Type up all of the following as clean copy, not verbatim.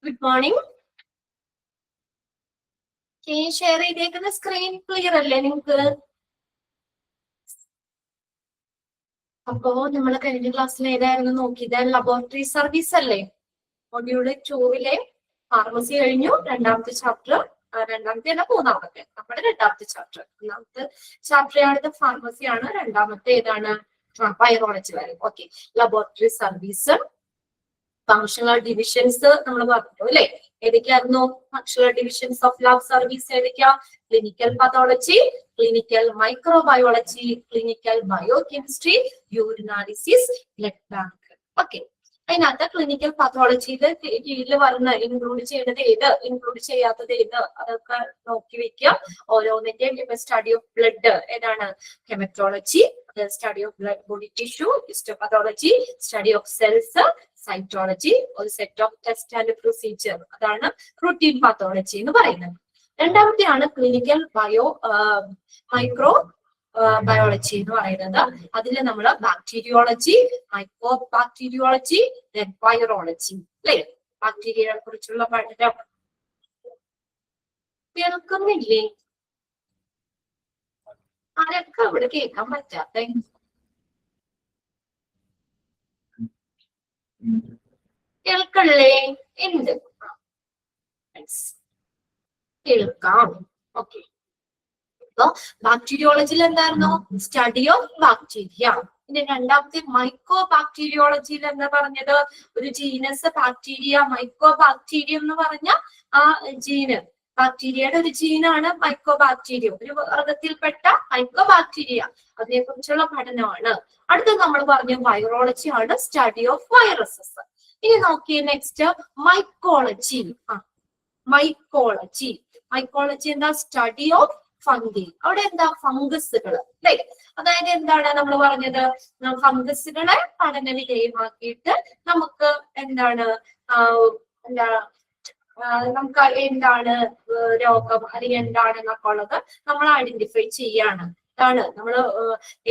Good morning. Share ചെയ്തേക്കുന്ന screen clear അല്ലേ നിങ്ങൾക്ക്? അപ്പോ നമ്മൾ കഴിഞ്ഞ ക്ലാസ്സിൽ ഏതായിരുന്നു നോക്കിയത്? ലബോറട്ടറി സർവീസ് അല്ലേ? മൊഡ്യൂള് 2 ഫാർമസി കഴിഞ്ഞു. രണ്ടാമത്തെ ചാപ്റ്റർ, രണ്ടാമത്തെ അല്ല മൂന്നാമത്തെ, നമ്മുടെ രണ്ടാമത്തെ ചാപ്റ്റർ. ഒന്നാമത്തെ ചാപ്റ്റർ ആണത് ഫാർമസി ആണ്. രണ്ടാമത്തെ ഏതാണ്? ബയോളജി വരും. Okay, laboratory service, functional divisions നമ്മൾ പറഞ്ഞു അല്ലെ? ഏതൊക്കെയായിരുന്നു functional divisions of lab service? ഏതൊക്കെയാ? Clinical pathology, clinical microbiology, clinical biochemistry, urinalysis, blood bank. Okay, അതിനകത്ത് ക്ലിനിക്കൽ പതോളജിയുടെ കീഴിൽ വരുന്ന ഇൻക്ലൂഡ് ചെയ്യേണ്ടത് ഏത്, ഇൻക്ലൂഡ് ചെയ്യാത്തത് ഏത്, അതൊക്കെ നോക്കി വെക്കുക. ഓരോന്നിന്റെയും ഇപ്പൊ സ്റ്റഡി ഓഫ് ബ്ലഡ് ഏതാണ്? Haematology, study of blood body tissue, histopathology, study of cells, cytology, ഒരു set of test and procedure, അതാണ് റൂട്ടീൻ പാത്തോളജി എന്ന് പറയുന്നത്. രണ്ടാമത്തെയാണ് ക്ലിനിക്കൽ മൈക്രോ ബയോളജി എന്ന് പറയുന്നത്. അതിൽ നമ്മൾ ബാക്ടീരിയോളജി, മൈക്രോ ബാക്ടീരിയോളജി, വൈറോളജി അല്ലെ? ബാക്ടീരിയയെ കുറിച്ചുള്ള പഠനം. കേൾക്കുന്നില്ലേ? ആരൊക്കെ അവിടെ കേൾക്കാൻ പറ്റാത്ത? കേൾക്കല്ലേ? എന്ത് കേൾക്കാം. ഓക്കെ, അപ്പൊ ബാക്ടീരിയോളജിയിൽ എന്തായിരുന്നു? Study of bacteria. പിന്നെ രണ്ടാമത്തെ മൈക്രോ ബാക്ടീരിയോളജിയിൽ എന്താ പറഞ്ഞത്? ഒരു ജീനസ് ബാക്ടീരിയ, മൈക്രോ ബാക്ടീരിയം എന്ന് പറഞ്ഞ ആ ജീന്, ബാക്ടീരിയയുടെ ഒരു ജീനാണ് മൈക്രോ ബാക്ടീരിയം, ഒരു വർഗത്തിൽപ്പെട്ട മൈക്രോ ബാക്ടീരിയ. അതിനെ കുറിച്ചുള്ള പഠനമാണ്. അടുത്ത നമ്മൾ പറഞ്ഞു വൈറോളജി ആണ്, സ്റ്റഡി ഓഫ് വൈറസസ്. ഇനി നോക്കിയേ നെക്സ്റ്റ് മൈക്കോളജി. മൈക്കോളജി, മൈക്കോളജി എന്താ? Study of fungi. അവിടെ എന്താ? ഫംഗസുകൾ അല്ലെ? അതായത് എന്താണ് നമ്മൾ പറഞ്ഞത്? ഫംഗസുകളെ പഠന വിധേയമാക്കിയിട്ട് നമുക്ക് എന്താണ് എന്താ നമുക്ക് എന്താണ് രോഗം അല്ലെങ്കിൽ എന്താണെന്നൊക്കെ ഉള്ളത് നമ്മൾ ഐഡന്റിഫൈ ചെയ്യാണ്. ഇതാണ് നമ്മൾ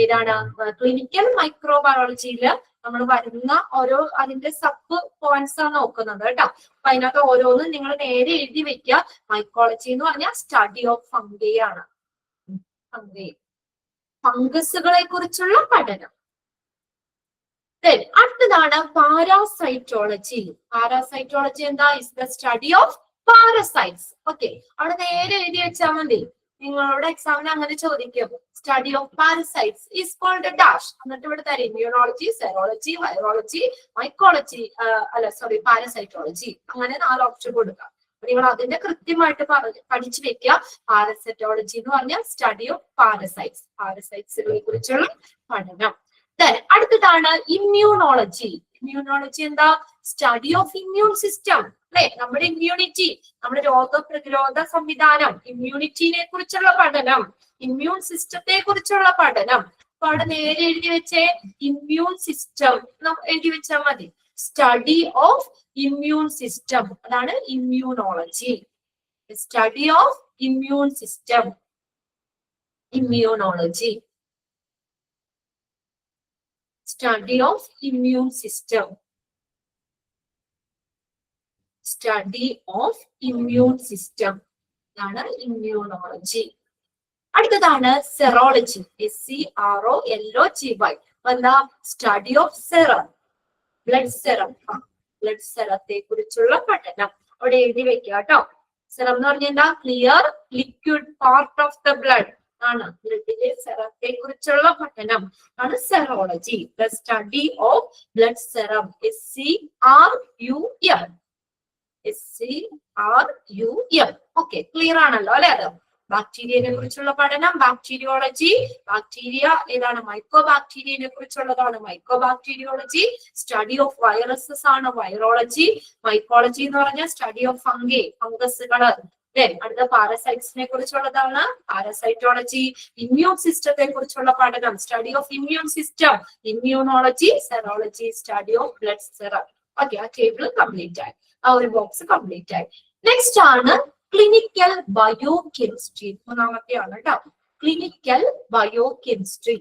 ഏതാണ് ക്ലിനിക്കൽ മൈക്രോബയോളജിയിൽ നമ്മൾ വരുന്ന ഓരോ അതിന്റെ സബ് പോയിന്റ്സ് ആണ് നോക്കുന്നത് കേട്ടോ. അപ്പൊ അതിനകത്ത് ഓരോന്നും നിങ്ങൾ നേരെ എഴുതി വെക്കുക. മൈക്കോളജി എന്ന് പറഞ്ഞാൽ സ്റ്റഡി ഓഫ് ഫംഗി ആണ്. ഫംഗസുകളെ കുറിച്ചുള്ള പഠനം. അടുത്തതാണ് പാരാസൈറ്റോളജി. പാരാസൈറ്റോളജി എന്താ? Is the study of parasites. Okay, അവിടെ നേരെ എഴുതി വെച്ചാൽ മതി. നിങ്ങളോട് എക്സാമിന് അങ്ങനെ ചോദിക്കും. Study of parasites is called dash. എന്നിട്ട് ഇവിടെ തരും immunology, serology, virology, mycology, parasitology. അങ്ങനെ 4 ഓപ്ഷൻ കൊടുക്കാം. നിങ്ങൾ അതിന്റെ കൃത്യമായിട്ട് പഠിച്ചു വെക്കുക. പാരസൈറ്റോളജി എന്ന് പറഞ്ഞാൽ സ്റ്റഡി ഓഫ് പാരസൈറ്റ്സ്, പാരസൈറ്റ്സുകളെ കുറിച്ചുള്ള പഠനം. അടുത്തതാണ് ഇമ്മ്യൂണോളജി. ഇമ്മ്യൂണോളജി എന്താ? സ്റ്റഡി ഓഫ് ഇമ്മ്യൂൺ സിസ്റ്റം അല്ലെ? നമ്മുടെ ഇമ്മ്യൂണിറ്റി, നമ്മുടെ രോഗപ്രതിരോധ സംവിധാനം, ഇമ്മ്യൂണിറ്റിനെ കുറിച്ചുള്ള പഠനം, ഇമ്മ്യൂൺ സിസ്റ്റത്തെ കുറിച്ചുള്ള പഠനം. അപ്പൊ അവിടെ നേരെ എഴുതി വെച്ചേ ഇമ്മ്യൂൺ സിസ്റ്റം എഴുതി വെച്ചാൽ മതി. സ്റ്റഡി ഓഫ് ഇമ്മ്യൂൺ സിസ്റ്റം, അതാണ് immunology. Study of immune system, immunology. Study of immune system, study of immune system, ആണ് immunology. അടുത്തതാണ് സെറോളജി. SEROLOGY. എന്താ? Study of serum, blood serum. Blood സെറത്തെ കുറിച്ചുള്ള പഠനം അവിടെ എഴുതി വെക്കുക കേട്ടോ. സെറം എന്ന് പറഞ്ഞാൽ എന്താ? Clear liquid part of the blood ആണ്. ബ്ലഡിലെ സെറത്തെ കുറിച്ചുള്ള പഠനം ആണ് serology. The study of blood serum. SCRUM. SCRUM. Okay, clear ആണല്ലോ അല്ലെ? അത് ബാക്ടീരിയനെ കുറിച്ചുള്ള പഠനം ബാക്ടീരിയോളജി. ബാക്ടീരിയ ഏതാണ്? മൈക്രോ ബാക്ടീരിയനെ കുറിച്ചുള്ളതാണ് micro bacteriology. Study of viruses ആണ് വൈറോളജി. മൈക്കോളജി എന്ന് പറഞ്ഞാൽ സ്റ്റഡി ഓഫ് ഫംഗി, ഫംഗസുകള്. അടുത്ത പാരസൈറ്റ്സിനെ കുറിച്ചുള്ളതാണ് പാരസൈറ്റോളജി. ഇമ്മ്യൂൺ സിസ്റ്റത്തെ കുറിച്ചുള്ള പഠനം study of immune system, immunology. Serology, study of blood serum. Okay, ആ ടേബിൾ കംപ്ലീറ്റ് ആയി, ആ ഒരു ബോക്സ് കംപ്ലീറ്റ് ആയി. നെക്സ്റ്റ് ആണ് ക്ലിനിക്കൽ ബയോകെമിസ്ട്രി. മൂന്നാമത്തെയാണ് കേട്ടോ, ക്ലിനിക്കൽ ബയോകെമിസ്ട്രി.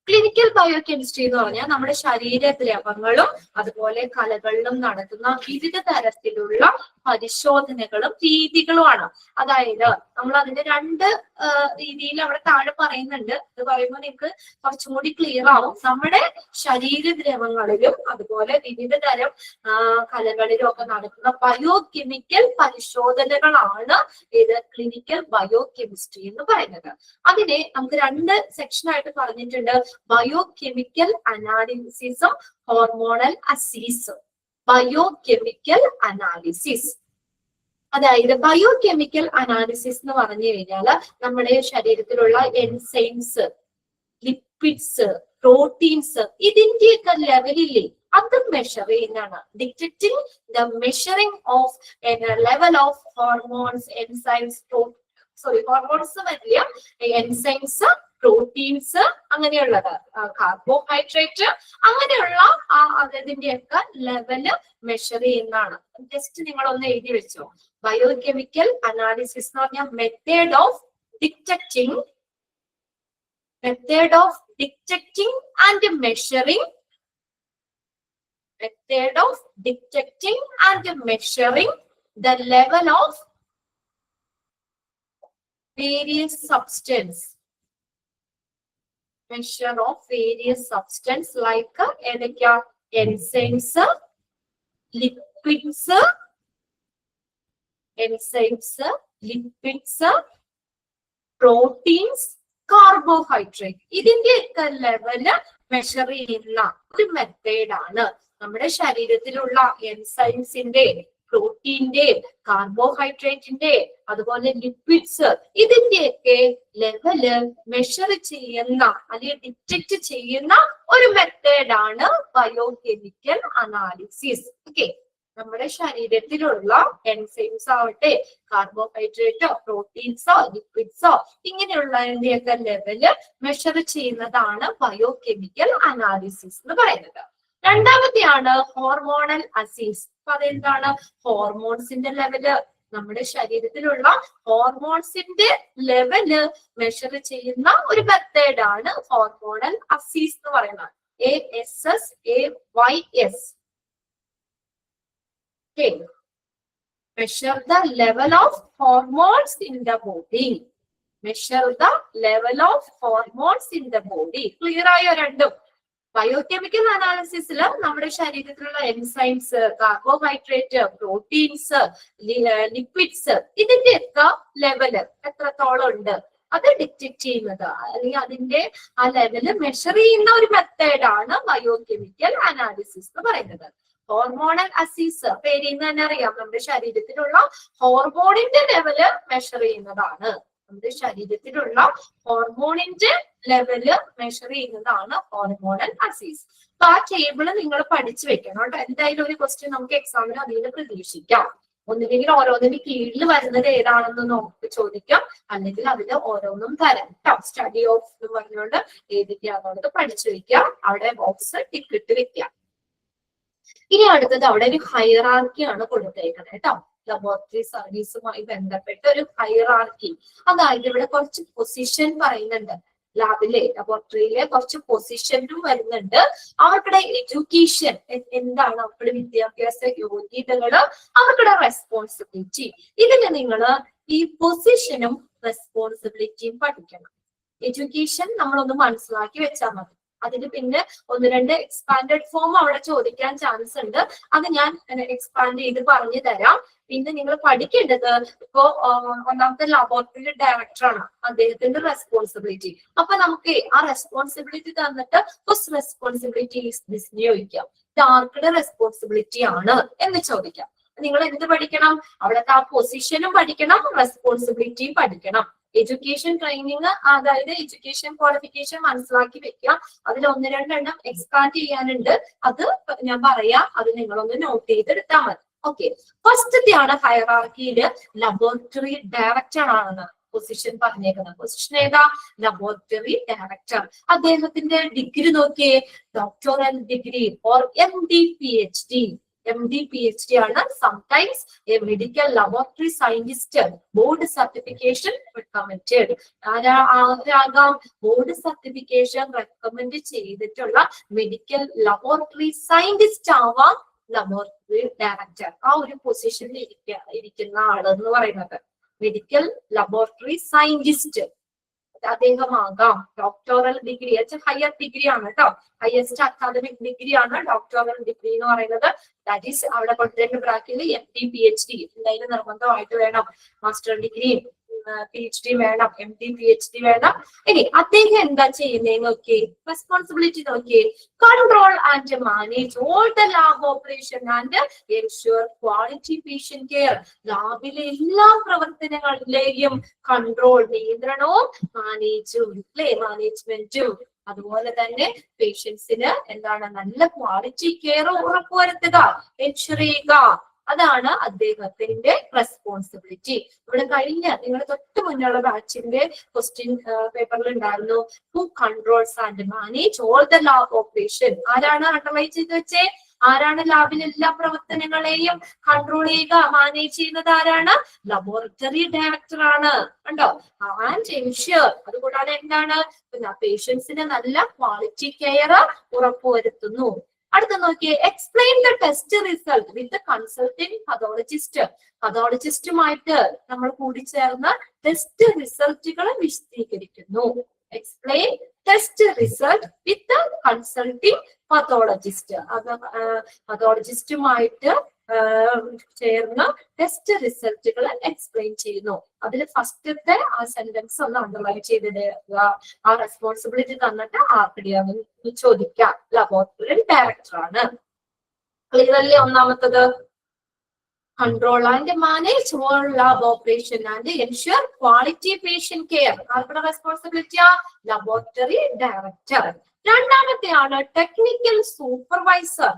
ക്ലിനിക്കൽ ബയോകെമിസ്ട്രി എന്ന് പറഞ്ഞാൽ നമ്മുടെ ശരീരദ്രവങ്ങളും അതുപോലെ കലകളിലും നടത്തുന്ന വിവിധ തരത്തിലുള്ള പരിശോധനകളും രീതികളുമാണ്. അതായത് നമ്മൾ അതിന്റെ രണ്ട് രീതിയിൽ അവിടെ താഴെ പറയുന്നുണ്ട്. ഇത് പറയുമ്പോൾ നിങ്ങൾക്ക് കുറച്ചും കൂടി ക്ലിയർ ആവും. നമ്മുടെ ശരീരദ്രവങ്ങളിലും അതുപോലെ വിവിധ തരം കലകളിലും ഒക്കെ നടക്കുന്ന ബയോകെമിക്കൽ പരിശോധനകളാണ് ഇത് ക്ലിനിക്കൽ ബയോകെമിസ്ട്രി എന്ന് പറയുന്നത്. അതിനെ നമുക്ക് രണ്ട് സെക്ഷനായിട്ട് പറഞ്ഞിട്ടുണ്ട്. ബയോകെമിക്കൽ അനാലിസിസും ഹോർമോണൽ അസീസും. ബയോകെമിക്കൽ അനാലിസിസ്, അതായത് ബയോകെമിക്കൽ അനാലിസിസ് എന്ന് പറഞ്ഞു കഴിഞ്ഞാൽ നമ്മുടെ ശരീരത്തിലുള്ള എൻസൈംസ്, ലിപ്പിഡ്സ്, പ്രോട്ടീൻസ് ഇതിന്റെയൊക്കെ ലെവലില്ലേ അത് മെഷർ ചെയ്യുന്നതാണ്. Detecting the measuring of level of hormones, enzymes, hormones വരില്ല, എൻസൈംസ്, പ്രോട്ടീൻസ്, അങ്ങനെയുള്ളത്, കാർബോഹൈഡ്രേറ്റ്, അങ്ങനെയുള്ള അതിന്റെയൊക്കെ ലെവല് മെഷർ ചെയ്യുന്നതാണ്. ജസ്റ്റ് നിങ്ങളൊന്ന് എഴുതി വെച്ചോ. ബയോകെമിക്കൽ അനാലിസിസ് എന്ന് പറഞ്ഞാൽ method of detecting and measuring, method of detecting and measuring the level of various substance, measure of various substance like enzymes, lipids, proteins, carbohydrate. ഇതിന്റെയൊക്കെ ലെവല് മെഷർ ചെയ്യുന്ന ഒരു മെത്തേഡാണ് നമ്മുടെ ശരീരത്തിലുള്ള എൻസൈംസിന്റെ, പ്രോട്ടീന്റെ, കാർബോഹൈഡ്രേറ്റിന്റെ, അതുപോലെ ലിപ്പിഡ്സ് ഇതിന്റെയൊക്കെ ലെവല് മെഷർ ചെയ്യുന്ന അല്ലെങ്കിൽ ഡിറ്റക്ട് ചെയ്യുന്ന ഒരു മെത്തേഡാണ് ബയോകെമിക്കൽ അനാലിസിസ്. ഓക്കെ, നമ്മുടെ ശരീരത്തിലുള്ള എൻസൈംസ് ആവട്ടെ, കാർബോഹൈഡ്രേറ്റോ, പ്രോട്ടീൻസോ, ലിപ്പിഡ്സോ ഇങ്ങനെയുള്ളതിന്റെയൊക്കെ ലെവല് മെഷർ ചെയ്യുന്നതാണ് ബയോകെമിക്കൽ അനാലിസിസ് എന്ന് പറയുന്നത്. രണ്ടാമത്തെയാണ് ഹോർമോണൽ അസീസ്. അപ്പൊ അതെന്താണ്? ഹോർമോൺസിന്റെ ലെവല്, നമ്മുടെ ശരീരത്തിലുള്ള ഹോർമോൺസിന്റെ ലെവല് മെഷർ ചെയ്യുന്ന ഒരു മെത്തേഡാണ് ഹോർമോണൽ അസീസ് എന്ന് പറയുന്നത്. ASSAYS. Okay. Measure the level of hormones in the body. Measure the level of hormones in the body. Clear ആയോ രണ്ടും? ബയോകെമിക്കൽ അനാലിസിസിൽ നമ്മുടെ ശരീരത്തിലുള്ള എൻസൈംസ്, കാർബോഹൈഡ്രേറ്റ്, പ്രോട്ടീൻസ്, ലിപ്പിഡ്സ് ഇതിന്റെയൊക്കെ ലെവല് എത്രത്തോളം ഉണ്ട് അത് ഡിറ്റക്ട് ചെയ്യുന്നത് അല്ലെങ്കിൽ അതിന്റെ ആ ലെവല് മെഷർ ചെയ്യുന്ന ഒരു മെത്തേഡാണ് ബയോകെമിക്കൽ അനാലിസിസ് എന്ന് പറയുന്നത്. ഹോർമോണൽ അസീസ് പേരിൽ നിന്ന് തന്നെ അറിയാം, നമ്മുടെ ശരീരത്തിലുള്ള ഹോർമോണിന്റെ ലെവല് മെഷർ ചെയ്യുന്നതാണ്. നമ്മുടെ ശരീരത്തിലുള്ള ഹോർമോണിന്റെ ലെവല് മെഷർ ചെയ്യുന്നതാണ് ഹോർമോണൽ അസീസ്. അപ്പൊ ആ ടേബിള് നിങ്ങൾ പഠിച്ചു വെക്കണം കേട്ടോ. എന്തായാലും ഒരു ക്വസ്റ്റ്യൻ നമുക്ക് എക്സാമിന് അതിന് പ്രതീക്ഷിക്കാം. ഒന്നുകിൽ ഓരോന്നിന്റെ കീഴിൽ വരുന്നത് ഏതാണെന്ന് നമുക്ക് ചോദിക്കാം, അല്ലെങ്കിൽ അതില് ഓരോന്നും തരാം കേട്ടോ. സ്റ്റഡി ഓഫ് എന്ന് പറഞ്ഞുകൊണ്ട് ഏതൊക്കെയാണെന്നുള്ളത് പഠിച്ചു വെക്കാം. അവിടെ ബോക്സ് ടിക്കിട്ട് വെക്കാം. ഇനി അടുത്തത് അവിടെ ഒരു ഹൈറാർക്കിയാണ് കൊടുത്തേക്കുന്നത് കേട്ടോ. ലബോറട്ടറി സർവീസുമായി ബന്ധപ്പെട്ട ഒരു ഹൈറാർക്കി. അതായത് ഇവിടെ കുറച്ച് പൊസിഷൻ പറയുന്നുണ്ട്. ലാബിലെ ലബോറട്ടറിയിലെ കുറച്ച് പൊസിഷനും വരുന്നുണ്ട്. അവർക്കുടെ എഡ്യൂക്കേഷൻ എന്താണ്, അവർക്കുടെ വിദ്യാഭ്യാസ യോഗ്യതകള്, അവർക്കുടെ റെസ്പോൺസിബിലിറ്റി. ഇതിന് നിങ്ങൾ ഈ പൊസിഷനും റെസ്പോൺസിബിലിറ്റിയും പഠിക്കണം. എഡ്യൂക്കേഷൻ നമ്മളൊന്ന് മനസ്സിലാക്കി വെച്ചാൽ മതി. അതിന് പിന്നെ ഒന്ന് രണ്ട് എക്സ്പാൻഡഡ് ഫോം അവിടെ ചോദിക്കാൻ ചാൻസ് ഉണ്ട്. അത് ഞാൻ എക്സ്പാൻഡ് ചെയ്ത് പറഞ്ഞു തരാം. പിന്നെ നിങ്ങൾ പഠിക്കേണ്ടത് ഇപ്പോ ഒന്നാമത്തെ ലബോറട്ടറി ഡയറക്ടറാണ്, അദ്ദേഹത്തിന്റെ റെസ്പോൺസിബിലിറ്റി. അപ്പൊ നമുക്ക് ആ റെസ്പോൺസിബിലിറ്റി തന്നിട്ട് ഫസ്റ്റ് റെസ്പോൺസിബിലിറ്റി ഈസ് ദിസ് ചോദിക്കാം. ഇത് ആർക്കുടെ റെസ്പോൺസിബിലിറ്റി ആണ് എന്ന് ചോദിക്കാം. നിങ്ങൾ എന്ത് പഠിക്കണം? അവിടുത്തെ ആ പൊസിഷനും പഠിക്കണം, റെസ്പോൺസിബിലിറ്റിയും പഠിക്കണം. എഡ്യൂക്കേഷൻ ട്രെയിനിങ്, അതായത് എഡ്യൂക്കേഷൻ ക്വാളിഫിക്കേഷൻ മനസ്സിലാക്കി വെക്കുക. അതിൽ ഒന്ന് രണ്ടെണ്ണം എക്സ്പാൻഡ് ചെയ്യാനുണ്ട്, അത് ഞാൻ പറയാം. അത് നിങ്ങളൊന്ന് നോട്ട് ചെയ്തെടുത്താൽ മതി. ഓക്കെ, ഫസ്റ്റത്തെയാണ് ഹൈറാർക്കിയില് ലബോറട്ടറി ഡയറക്ടർ ആണ് പൊസിഷൻ പറഞ്ഞേക്കുന്നത്. പൊസിഷൻ ഏതാ? Laboratory director. അദ്ദേഹത്തിന്റെ ഡിഗ്രി നോക്കിയേ, doctoral degree or MD PhD. MD PhD ആണ്. Sometimes a medical laboratory scientist, board certification recommended. ആരാകാം? ബോർഡ് സർട്ടിഫിക്കേഷൻ റെക്കമെൻഡ് ചെയ്തിട്ടുള്ള മെഡിക്കൽ ലബോറട്ടറി സയന്റിസ്റ്റ് ആവാം ലബോറട്ടറി ഡയറക്ടർ. ആ ഒരു പൊസിഷനിൽ ഇരിക്കുന്ന ആള് എന്ന് പറയുന്നത് മെഡിക്കൽ ലബോറട്ടറി സയന്റിസ്റ്റ് അദ്ദേഹമാകാം. ഡോക്ടോറൽ ഡിഗ്രി ഹയർ ഡിഗ്രി ആണ് കേട്ടോ, ഹയസ്റ്റ് അക്കാദമിക് ഡിഗ്രി ആണ് ഡോക്ടോറൽ ഡിഗ്രി എന്ന് പറയുന്നത്. ദാറ്റ് ഈസ് അവിടെ കൊണ്ടുവരുന്ന ബ്രാക്കിൽ MD PhD എന്തായാലും നിർബന്ധമായിട്ട് വേണം. മാസ്റ്റർ ഡിഗ്രി PhD വേണം, MD PhD വേണം. ഇനി അദ്ദേഹം എന്താ ചെയ്യുന്നത് നോക്കി, റെസ്പോൺസിബിലിറ്റി നോക്കി. Control and manage all the lab operation and ensure quality patient care. ലാബിലെ എല്ലാ പ്രവർത്തനങ്ങളിലെയും കൺട്രോൾ, നിയന്ത്രണവും മാനേജ്മെന്റും അതുപോലെ തന്നെ പേഷ്യൻസിന് എന്താണ് നല്ല ക്വാളിറ്റി കെയർ ഉറപ്പുവരുത്തുക, എൻഷുർ ചെയ്യുക. അതാണ് അദ്ദേഹത്തിന്റെ റെസ്പോൺസിബിലിറ്റി. ഇവിടെ കഴിഞ്ഞ നിങ്ങളുടെ തൊട്ട് മുന്നുള്ള ബാച്ചിന്റെ ക്വസ്റ്റ്യൻ പേപ്പറിൽ ഉണ്ടായിരുന്നു who controls and manage all the lab operation. ആരാണ് അണ്ടർലൈൻ ചെയ്ത് വെച്ചേ? ആരാണ് ലാബിലെ എല്ലാ പ്രവർത്തനങ്ങളെയും കൺട്രോൾ ചെയ്യുക, മാനേജ് ചെയ്യുന്നത്? ആരാണ്? ലബോറട്ടറി ഡയറക്ടർ ആണ്. കണ്ടോ? ആൻഡ് എൻഷ്യൂർ, അതുകൂടാതെ എന്താണ്, പേഷ്യൻസിന് നല്ല ക്വാളിറ്റി കെയർ ഉറപ്പുവരുത്തുന്നു. അടുത്ത നോക്കിയേ, explain the test result with consulting pathologist. പതോളജിസ്റ്റുമായിട്ട് നമ്മൾ കൂടി ചേർന്ന് ടെസ്റ്റ് റിസൾട്ടുകൾ വിശദീകരിക്കുന്നു. Explain test result with consulting pathologist. പതോളജിസ്റ്റുമായിട്ട് ചേർന്ന് ടെസ്റ്റ് റിസൾട്ടുകൾ എക്സ്പ്ലെയിൻ ചെയ്യുന്നു. അതിൽ ഫസ്റ്റത്തെ ആ സെന്റൻസ് ഒന്ന് അണ്ടർലൈൻ ചെയ്തിടുക. ആ റെസ്പോൺസിബിലിറ്റി തന്നിട്ട് ആർക്കിടെയാണെന്ന് ചോദിക്കാം. ലബോറട്ടറി ഡയറക്ടർ ആണ്. ക്ലിയർ അല്ലേ? ഒന്നാമത്തത് control and manage all lab operation and ensure quality patient care. ആർക്കുള്ള റെസ്പോൺസിബിലിറ്റി? Laboratory director. രണ്ടാമത്തെയാണ് technical supervisor.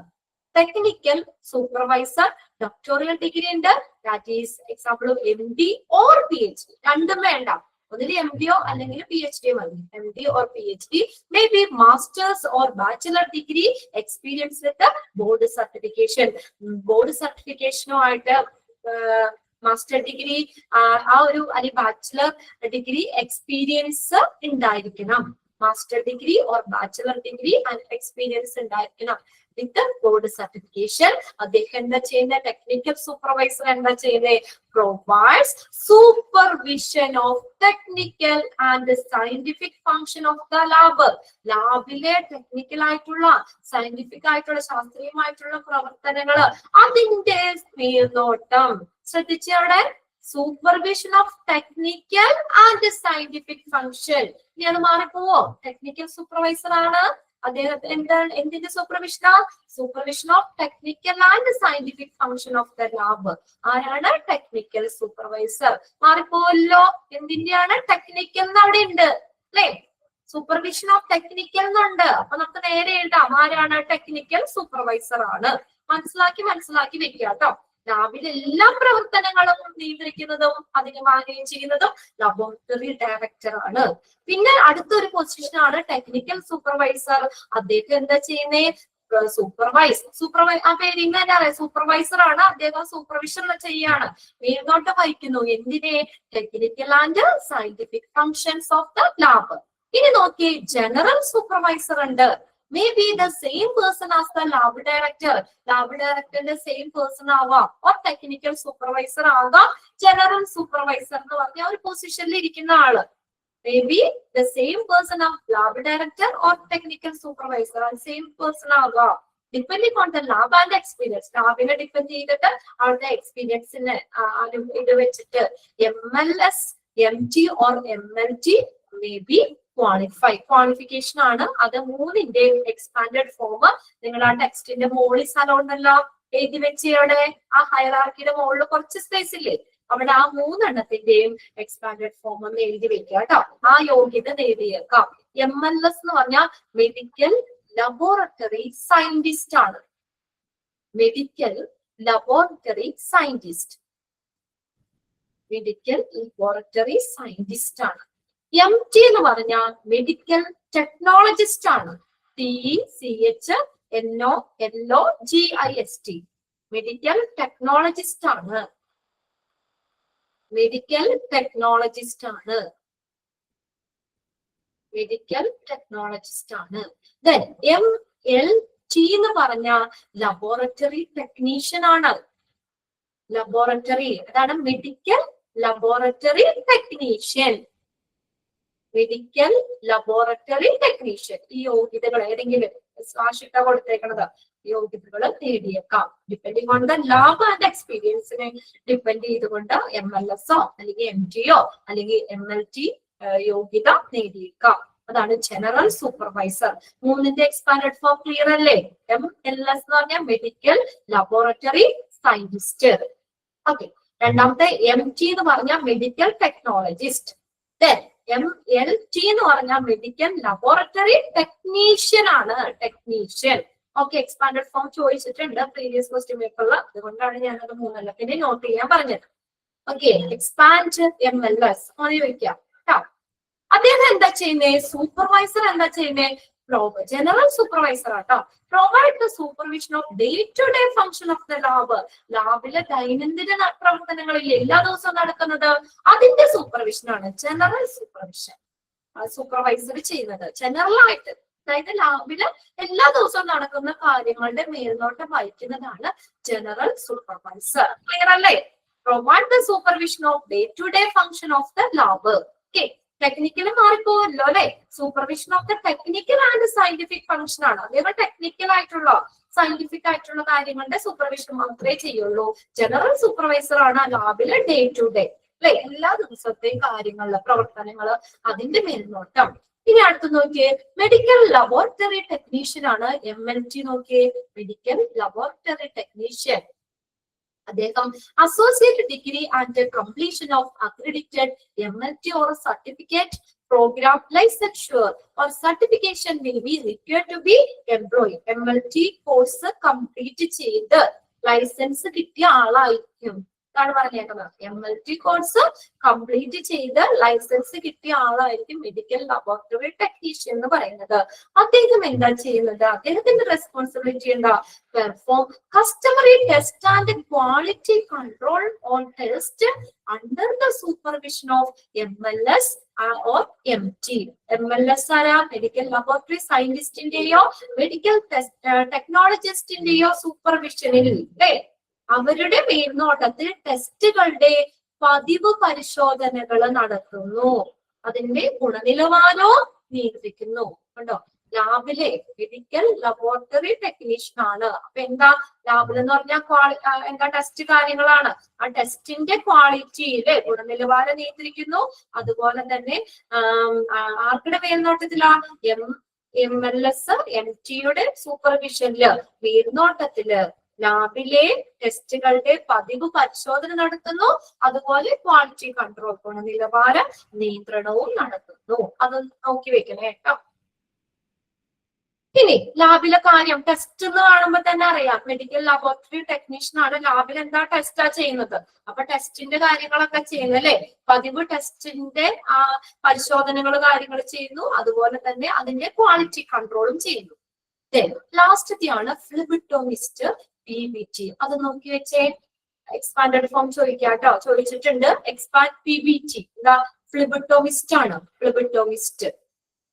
Technical supervisor doctoral degree ഉണ്ട്. That is example MD or PhD. രണ്ടും വേണ്ട, ഒന്നിൽ MDO അല്ലെങ്കിൽ PhD മതി. MD or PhD, may be masters or bachelor degree, experience with board certification. Board സർട്ടിഫിക്കേഷനുമായിട്ട് master degree ആ ഒരു അല്ലെങ്കിൽ ബാച്ചിലർ ഡിഗ്രി എക്സ്പീരിയൻസ് ഉണ്ടായിരിക്കണം. Master degree or bachelor degree and experience ഉണ്ടായിരിക്കണം വിത്ത് ബോർഡ് സർട്ടിഫിക്കേഷൻ. അദ്ദേഹം എന്താ ചെയ്യുന്നത്? ടെക്നിക്കൽ സൂപ്പർവൈസർ എന്താ ചെയ്യുന്നത്? Provides supervision of technical and scientific function of the lab. ലാബിലെ ടെക്നിക്കൽ ആയിട്ടുള്ള, സയന്റിഫിക് ആയിട്ടുള്ള, ശാസ്ത്രീയമായിട്ടുള്ള പ്രവർത്തനങ്ങൾ അതിന്റെ മേൽനോട്ടം. ശ്രദ്ധിച്ചേ അവിടെ, supervision of technical and scientific function. ഇനി അത് മാറിപ്പോവോ? ടെക്നിക്കൽ സൂപ്പർവൈസർ ആണ് അദ്ദേഹത്തെ. എന്താണ് എന്തിന്റെ സൂപ്പർവിഷനാ? Supervision of technical and scientific function of the lab. ആരാണ്? Technical supervisor. മാറിപ്പോവല്ലോ. എന്തിന്റെയാണ്? ടെക്നിക്കൽ എന്ന് അവിടെ ഉണ്ട് അല്ലെ? സൂപ്പർവിഷൻ ഓഫ് ടെക്നിക്കൽ എന്നുണ്ട്. അപ്പൊ നമുക്ക് നേരെ എഴുതാം ആരാണ്? ടെക്നിക്കൽ സൂപ്പർവൈസർ ആണ്. മനസ്സിലാക്കി വെക്കുക കേട്ടോ. ലാബിലെ എല്ലാ പ്രവർത്തനങ്ങളും നിയന്ത്രിക്കുന്നതും അതിനെ മാനേജ് ചെയ്യുന്നതും ലബോറട്ടറി ഡയറക്ടർ ആണ്. പിന്നെ അടുത്തൊരു പൊസിഷൻ ആണ് ടെക്നിക്കൽ സൂപ്പർവൈസർ. അദ്ദേഹം എന്താ ചെയ്യുന്നേ? ആ പേര് ഇങ്ങനെ അറിയാം, സൂപ്പർവൈസർ ആണ്. അദ്ദേഹം സൂപ്പർവിഷൻ ചെയ്യാണ്, മേൽനോട്ടം വഹിക്കുന്നു. എന്തിനെ? Technical and scientific functions of the lab. ഇനി നോക്കിയേ, ജനറൽ സൂപ്പർവൈസർ ഉണ്ട്. Maybe the same person as the lab director. Lab director the same person ആവാം, or technical supervisor ആകാം. general supervisor എന്ന് പറഞ്ഞ ഒരു പൊസിഷനിൽ ഇരിക്കുന്ന ആള്. Maybe the same person of lab director or technical supervisor and same person ആകാം. Depending on the lab and experience. ലാബിനെ ഡിപ്പെൻഡ് ചെയ്തിട്ട് അവരുടെ എക്സ്പീരിയൻസിന് ഇത് വെച്ചിട്ട് MLS, MT or MLT may be qualification ആണ്. അത് മൂന്നിന്റെ എക്സ്പാൻഡഡ് ഫോം നിങ്ങൾ ആ ടെക്സ്റ്റിന്റെ മുകളിൽ സ്ഥലമുണ്ടല്ലോ എഴുതി വെച്ചവിടെ. ആ ഹയറാർക്കിയുടെ മുകളിൽ കുറച്ച് സ്പേസ് ഇല്ലേ, അവിടെ ആ മൂന്നെണ്ണത്തിന്റെയും എക്സ്പാൻഡഡ് ഫോം ഒന്ന് എഴുതി വെക്കുക കേട്ടോ. ആ യോഗ്യത എഴുതിയേക്കാം. MLS എന്ന് പറഞ്ഞാൽ മെഡിക്കൽ ലബോറട്ടറി സയന്റിസ്റ്റ് ആണ്. Medical laboratory scientist. Medical laboratory scientist ആണ്. MT എന്ന് പറഞ്ഞാൽ മെഡിക്കൽ ടെക്നോളജിസ്റ്റ് ആണ്. TECHNOLOGIST. മെഡിക്കൽ ടെക്നോളജിസ്റ്റ് ആണ്. മെഡിക്കൽ ടെക്നോളജിസ്റ്റ് ആണ്. മെഡിക്കൽ ടെക്നോളജിസ്റ്റ് ആണ്. ദെൻ MLT എന്ന് പറഞ്ഞ ലബോറട്ടറി ടെക്നീഷ്യൻ ആണ്. ലബോറട്ടറി, അതാണ് medical laboratory technician. Medical laboratory technician. ഈ യോഗ്യതകൾ ഏതെങ്കിലും സ്ലാഷിട്ട കൊടുത്തേക്കണത് യോഗ്യതകൾ നേടിയേക്കാം. Depending on the lab and എക്സ്പീരിയൻസിനെ ഡിപ്പെൻഡ് ചെയ്തുകൊണ്ട് MLS അല്ലെങ്കിൽ MTയോ അല്ലെങ്കിൽ MLT യോഗ്യത നേടിയേക്കാം. അതാണ് general supervisor. 3ന്റെ expanded form clear അല്ലേ? MLS എന്ന് പറഞ്ഞാൽ മെഡിക്കൽ ലബോറട്ടറി സയന്റിസ്റ്റ്. ഓക്കെ. രണ്ടാമത്തെ MT എന്ന് പറഞ്ഞാൽ മെഡിക്കൽ ടെക്നോളജിസ്റ്റ്. MLT എന്ന് പറഞ്ഞാൽ മെഡിക്കൽ ലബോറട്ടറി ടെക്നീഷ്യൻ ആണ്. ടെക്നീഷ്യൻ. ഓക്കെ. എക്സ്പാൻഡഡ് ഫോം ചോദിച്ചിട്ടുണ്ട് പ്രീവിയസ് ക്വസ്റ്റ്യൻ പേപ്പറിൽ, അതുകൊണ്ടാണ് ഞാനത് 3 നോട്ട് ചെയ്യാൻ പറഞ്ഞത്. ഓക്കെ. എക്സ്പാൻഡ് MLS മതി വെക്കാം. അദ്ദേഹം എന്താ ചെയ്യുന്നേ? സൂപ്പർവൈസർ എന്താ ചെയ്യുന്നേ? ജനറൽ സൂപ്പർവൈസർ ആട്ടോ. Provide the supervision of day to day function of the lab. ലാബിലെ ദൈനംദിന പ്രവർത്തനങ്ങളിൽ എല്ലാ ദിവസവും നടക്കുന്നത് അതിന്റെ സൂപ്പർവിഷൻ ആണ് ജനറൽ സൂപ്പർവിഷൻ. സൂപ്പർവൈസർ ചെയ്യുന്നത് ജനറൽ ആയിട്ട്, അതായത് ലാബില് എല്ലാ ദിവസവും നടക്കുന്ന കാര്യങ്ങളുടെ മേൽനോട്ടം വഹിക്കുന്നതാണ് ജനറൽ സൂപ്പർവൈസർ. ക്ലിയർ അല്ലേ? Provide the supervision of day to day function of the lab. Okay. Technical മാറിപ്പോവല്ലോ അല്ലെ? Supervision of the technical and scientific function ആണ്. അതേപോലെ ടെക്നിക്കൽ ആയിട്ടുള്ള സയന്റിഫിക് ആയിട്ടുള്ള കാര്യങ്ങളുടെ സൂപ്പർവിഷൻ മാത്രമേ ചെയ്യുള്ളൂ. ജനറൽ സൂപ്പർവൈസർ ആണ് ലാബിലെ ഡേ ടു ഡേ അല്ലെ, എല്ലാ ദിവസത്തെയും കാര്യങ്ങളിലെ പ്രവർത്തനങ്ങള് അതിന്റെ മേൽനോട്ടം. ഇനി അടുത്ത് നോക്കിയേ, മെഡിക്കൽ ലബോറട്ടറി ടെക്നീഷ്യൻ ആണ് MLT. നോക്കിയേ, മെഡിക്കൽ ലബോറട്ടറി ടെക്നീഷ്യൻ. അദ്ദേഹം associate degree and completion of accredited MLT or certificate program licensure or certification will be required to be employed. MLT course complete ചെയ്ത് ലൈസൻസ് കിട്ടിയ ആളായിരിക്കും ാണ് പറഞ്ഞേക്കുന്നത്. MLT കോഴ്സ് കംപ്ലീറ്റ് ചെയ്ത് licence കിട്ടിയ ആളായിരിക്കും മെഡിക്കൽ ലബോറട്ടറി ടെക്നീഷ്യൻ എന്ന് പറയുന്നത്. അദ്ദേഹം എന്താ ചെയ്യുന്നത്? അദ്ദേഹത്തിന്റെ റെസ്പോൺസിബിലിറ്റി എന്താ? Perform customary test and quality control on test under the supervision of MLS or MT. MLS ആരാ? മെഡിക്കൽ ലബോറട്ടറി സയന്റിസ്റ്റിന്റെയോ മെഡിക്കൽ ടെക്നോളജിസ്റ്റിന്റെയോ സൂപ്പർവിഷനിൽ അല്ലേ, അവരുടെ മേൽനോട്ടത്തിൽ ടെസ്റ്റുകളുടെ പതിവ് പരിശോധനകൾ നടത്തുന്നു. അതിന്റെ ഗുണനിലവാരവും നിയന്ത്രിക്കുന്നു. കണ്ടോ? ലാബിലെ മെഡിക്കൽ ലബോറട്ടറി ടെക്നീഷ്യൻ ആണ്. അപ്പൊ എന്താ ലാബിൽ എന്ന് പറഞ്ഞാൽ എന്താ ടെസ്റ്റ് കാര്യങ്ങളാണ്. ആ ടെസ്റ്റിന്റെ ക്വാളിറ്റിയില് ഗുണനിലവാരം നിയന്ത്രിക്കുന്നു. അതുപോലെ തന്നെ ആർക്കുടെ മേൽനോട്ടത്തിലാ? MLS MTയുടെ സൂപ്പർവിഷനില് മേൽനോട്ടത്തില് ലാബിലെ ടെസ്റ്റുകളുടെ പതിവ് പരിശോധന നടത്തുന്നു. അതുപോലെ ക്വാളിറ്റി കൺട്രോൾ ഗുണനിലവാര നിയന്ത്രണവും നടത്തുന്നു. അത് നോക്കി വെക്കണേ കേട്ടോ. ഇനി ലാബിലെ കാര്യം ടെസ്റ്റ് എന്ന് കാണുമ്പോൾ തന്നെ അറിയാം മെഡിക്കൽ ലബോറട്ടറി ടെക്നീഷ്യൻ ആണ്. ലാബിൽ എന്താ ടെസ്റ്റാ ചെയ്യുന്നത്? അപ്പൊ ടെസ്റ്റിന്റെ കാര്യങ്ങളൊക്കെ ചെയ്യുന്നു അല്ലെ? പതിവ് ടെസ്റ്റിന്റെ പരിശോധനകൾ കാര്യങ്ങൾ ചെയ്യുന്നു. അതുപോലെ തന്നെ അതിന്റെ ക്വാളിറ്റി കൺട്രോളും ചെയ്യുന്നു. ലാസ്റ്റത്തെയാണ് ഫ്ലിബിറ്റോമിസ്റ്റ് PBT. അത് നോക്കി വെച്ചേ. എക്സ്പാൻഡഡ് ഫോം ചോദിക്കാട്ടോ, ചോദിച്ചിട്ടുണ്ട്. എക്സ്പാൻഡ് PBT എന്താ? ഫ്ലിബിറ്റോമിസ്റ്റ് ആണ്. Phlebotomist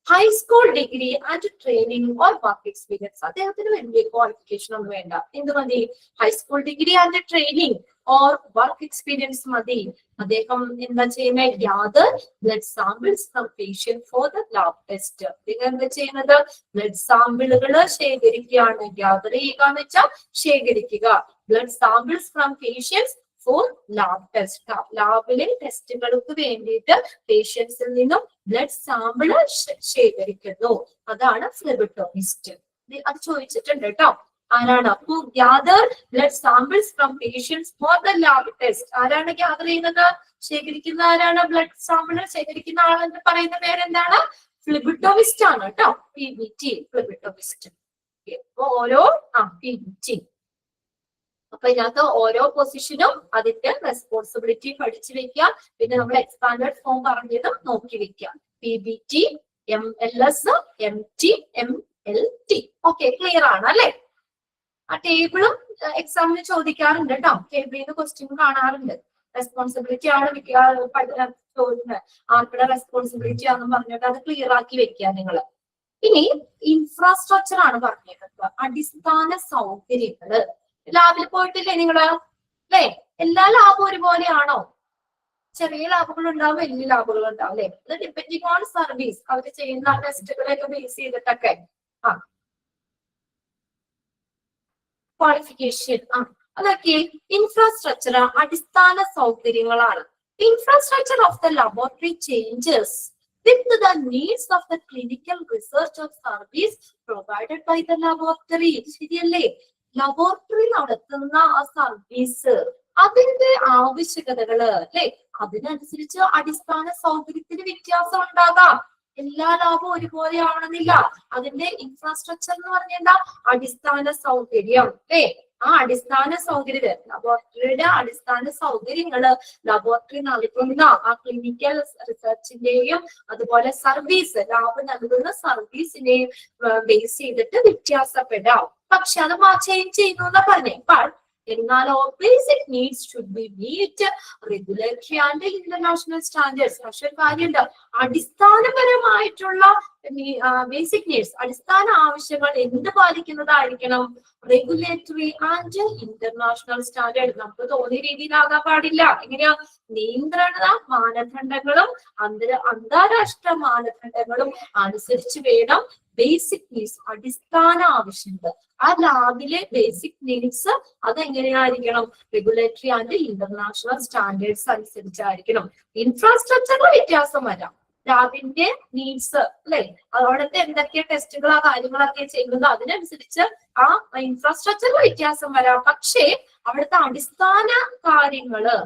high school degree and training or work experience. അദ്ദേഹത്തിന് വലിയ ക്വാളിഫിക്കേഷൻ ഒന്നും വേണ്ട. എന്ത് മതി? High school degree and training or work experience മതി. അദ്ദേഹം എന്താ ചെയ്യുന്നത്? Gather blood samples from patient for the lab test. അദ്ദേഹം എന്താ ചെയ്യുന്നത്? ബ്ലഡ് സാമ്പിളുകൾ ശേഖരിക്കുകയാണ്. ഗ്യാദർ ചെയ്യുക എന്ന് വെച്ചാൽ ശേഖരിക്കുക. Blood samples from patients for lab test. ലാബിലെ ടെസ്റ്റുകൾക്ക് വേണ്ടിയിട്ട് പേഷ്യൻസിൽ നിന്നും ബ്ലഡ് സാമ്പിൾ ശേഖരിക്കുന്നു. അതാണ് ഫ്ലിബിറ്റോമിസ്റ്റ്. അത് ചോദിച്ചിട്ടുണ്ട് കേട്ടോ. ആരാണ്? Who gather blood samples from patients for the lab test. ആരാണ് ഗ്യാദർ ചെയ്യുന്നത്? ശേഖരിക്കുന്ന ആരാണ്? ബ്ലഡ് സാമ്പിൾ ശേഖരിക്കുന്ന ആളെന്ന് പറയുന്ന പേരെന്താണ്? ഫ്ലിബിറ്റോമിസ്റ്റ് ആണ് കേട്ടോ. PBT ഫ്ലിബിറ്റോമിസ്റ്റ്. ഓരോ PBT. അപ്പൊ ഇതിനകത്ത് ഓരോ പൊസിഷനും അതിന്റെ റെസ്പോൺസിബിലിറ്റി പഠിച്ചു വെക്കുക. പിന്നെ നമ്മൾ എക്സ്പാൻഡഡ് ഫോം പറഞ്ഞതും നോക്കി വെക്കുക. PBT, MLS, MT, MLT. Okay, clear ആണ് അല്ലെ? ആ ടേബിളും എക്സാമിന് ചോദിക്കാറുണ്ട് കേട്ടോ. KBന്ന് ക്വസ്റ്റ്യൻ കാണാറുണ്ട്. റെസ്പോൺസിബിലിറ്റി ആണ് ചോദിക്കുന്നത്, ആർക്കുടെ റെസ്പോൺസിബിലിറ്റി ആണെന്ന് പറഞ്ഞിട്ട് അത് ക്ലിയർ ആക്കി വെക്കുക നിങ്ങൾ. ഇനി ഇൻഫ്രാസ്ട്രക്ചർ ആണ് പറഞ്ഞേക്കുന്നത്, അടിസ്ഥാന സൗകര്യങ്ങള്. ലാബിൽ പോയിട്ടില്ലേ നിങ്ങള്? അല്ലെ, എല്ലാ ലാബും ഒരുപോലെയാണോ? ചെറിയ ലാബുകൾ ഉണ്ടാവും, വലിയ ലാബുകൾ ഉണ്ടാവും അല്ലെ. അത് ഡിപ്പെൻഡിങ് ഓൺ സർവീസ്, അവർ ചെയ്യുന്ന ടെസ്റ്റുകളെയൊക്കെ ബേസ് ചെയ്തിട്ടൊക്കെ. ക്വാളിഫിക്കേഷൻ അതൊക്കെ ഇൻഫ്രാസ്ട്രക്ചർ, അടിസ്ഥാന സൗകര്യങ്ങളാണ്. Infrastructure of the laboratory changes with the needs of the clinical research of service provided by the laboratory. ശരിയല്ലേ? ലബോറട്ടറി നടത്തുന്ന ആ സർവീസ്, അതിന്റെ ആവശ്യകതകള് അല്ലെ, അതിനനുസരിച്ച് അടിസ്ഥാന സൗകര്യത്തിന് വ്യത്യാസം ഉണ്ടാകാം. എല്ലാ ലാബും ഒരുപോലെ ആവണമെന്നില്ല. അതിന്റെ ഇൻഫ്രാസ്ട്രക്ചർ എന്ന് പറഞ്ഞാൽ അടിസ്ഥാന സൗകര്യം അല്ലെ. ആ അടിസ്ഥാന സൗകര്യം, ലബോറട്ടറിയുടെ അടിസ്ഥാന സൗകര്യങ്ങള് ലബോറട്ടറി നൽകുന്ന ആ ക്ലിനിക്കൽ റിസർച്ചിന്റെയും അതുപോലെ സർവീസ്, ലാബ് നൽകുന്ന സർവീസിനെയും ബേസ് ചെയ്തിട്ട് വ്യത്യാസപ്പെടാം. പക്ഷെ അത് ചേഞ്ച് ചെയ്യുന്നു എന്നാ പറഞ്ഞേ. എന്നാലോ basic needs should be meet regulatory and international standards. പക്ഷെ കാര്യമുണ്ട്, അടിസ്ഥാനപരമായിട്ടുള്ള ബേസിക് നീഡ്സ്, അടിസ്ഥാന ആവശ്യങ്ങൾ എന്ത് പാലിക്കുന്നതായിരിക്കണം? Regulatory and international standard. നമുക്ക് തോന്നിയ രീതിയിലാകാൻ പാടില്ല. എങ്ങനെയാ? നിയന്ത്രണ മാനദണ്ഡങ്ങളും അന്താരാഷ്ട്ര മാനദണ്ഡങ്ങളും അനുസരിച്ച് വേണം ബേസിക് നീഡ്സ്, അടിസ്ഥാന ആവശ്യങ്ങൾ. ആ ലാബിലെ ബേസിക് നീഡ്സ് അതെങ്ങനെയായിരിക്കണം? റെഗുലേറ്ററി ആൻഡ് ഇന്റർനാഷണൽ സ്റ്റാൻഡേർഡ്സ് അനുസരിച്ചായിരിക്കണം. ഇൻഫ്രാസ്ട്രക്ചറിൽ വ്യത്യാസം വരാം. ലാബിന്റെ നീഡ്സ് അല്ലെ, അവിടുത്തെ എന്തൊക്കെ ടെസ്റ്റുകളോ കാര്യങ്ങളൊക്കെ ചെയ്യുന്നത് അതിനനുസരിച്ച് ആ ഇൻഫ്രാസ്ട്രക്ചറിൽ വ്യത്യാസം വരാം. പക്ഷേ അവിടുത്തെ അടിസ്ഥാന കാര്യങ്ങള്,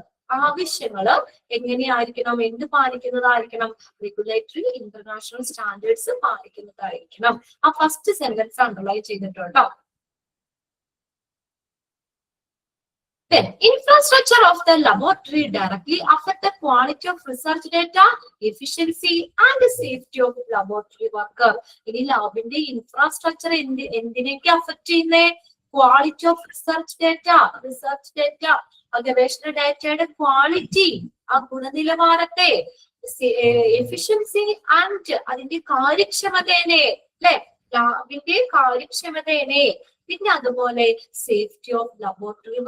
ആവശ്യങ്ങള് എങ്ങനെയായിരിക്കണം? എന്ത് പാലിക്കുന്നതായിരിക്കണം? റെഗുലേറ്ററി ഇന്റർനാഷണൽ സ്റ്റാൻഡേർഡ്സ് പാലിക്കുന്നതായിരിക്കണം. ആ ഫസ്റ്റ് സെന്റൻസ് അണ്ടർലൈൻ ചെയ്തിട്ടുണ്ടോ? Then, infrastructure of the laboratory directly affect the quality of research data, efficiency and safety of laboratory worker. ഇനി ലാബിന്റെ ഇൻഫ്രാസ്ട്രക്ചർ എന്തിനൊക്കെ അഫക്ട് ചെയ്യുന്നേ? ക്വാളിറ്റി ഓഫ് റിസർച്ച് ഡേറ്റ, ഗവേഷണ ഡാറ്റയുടെ ക്വാളിറ്റി, ആ ഗുണനിലവാരത്തെ, എഫിഷ്യൻസി ആൻഡ് അതിന്റെ കാര്യക്ഷമതേനെ അല്ലെ, ലാബിന്റെ കാര്യക്ഷമതേനെ. പിന്നെ അതുപോലെ സേഫ്റ്റി ഓഫ് ലബോറട്ടറി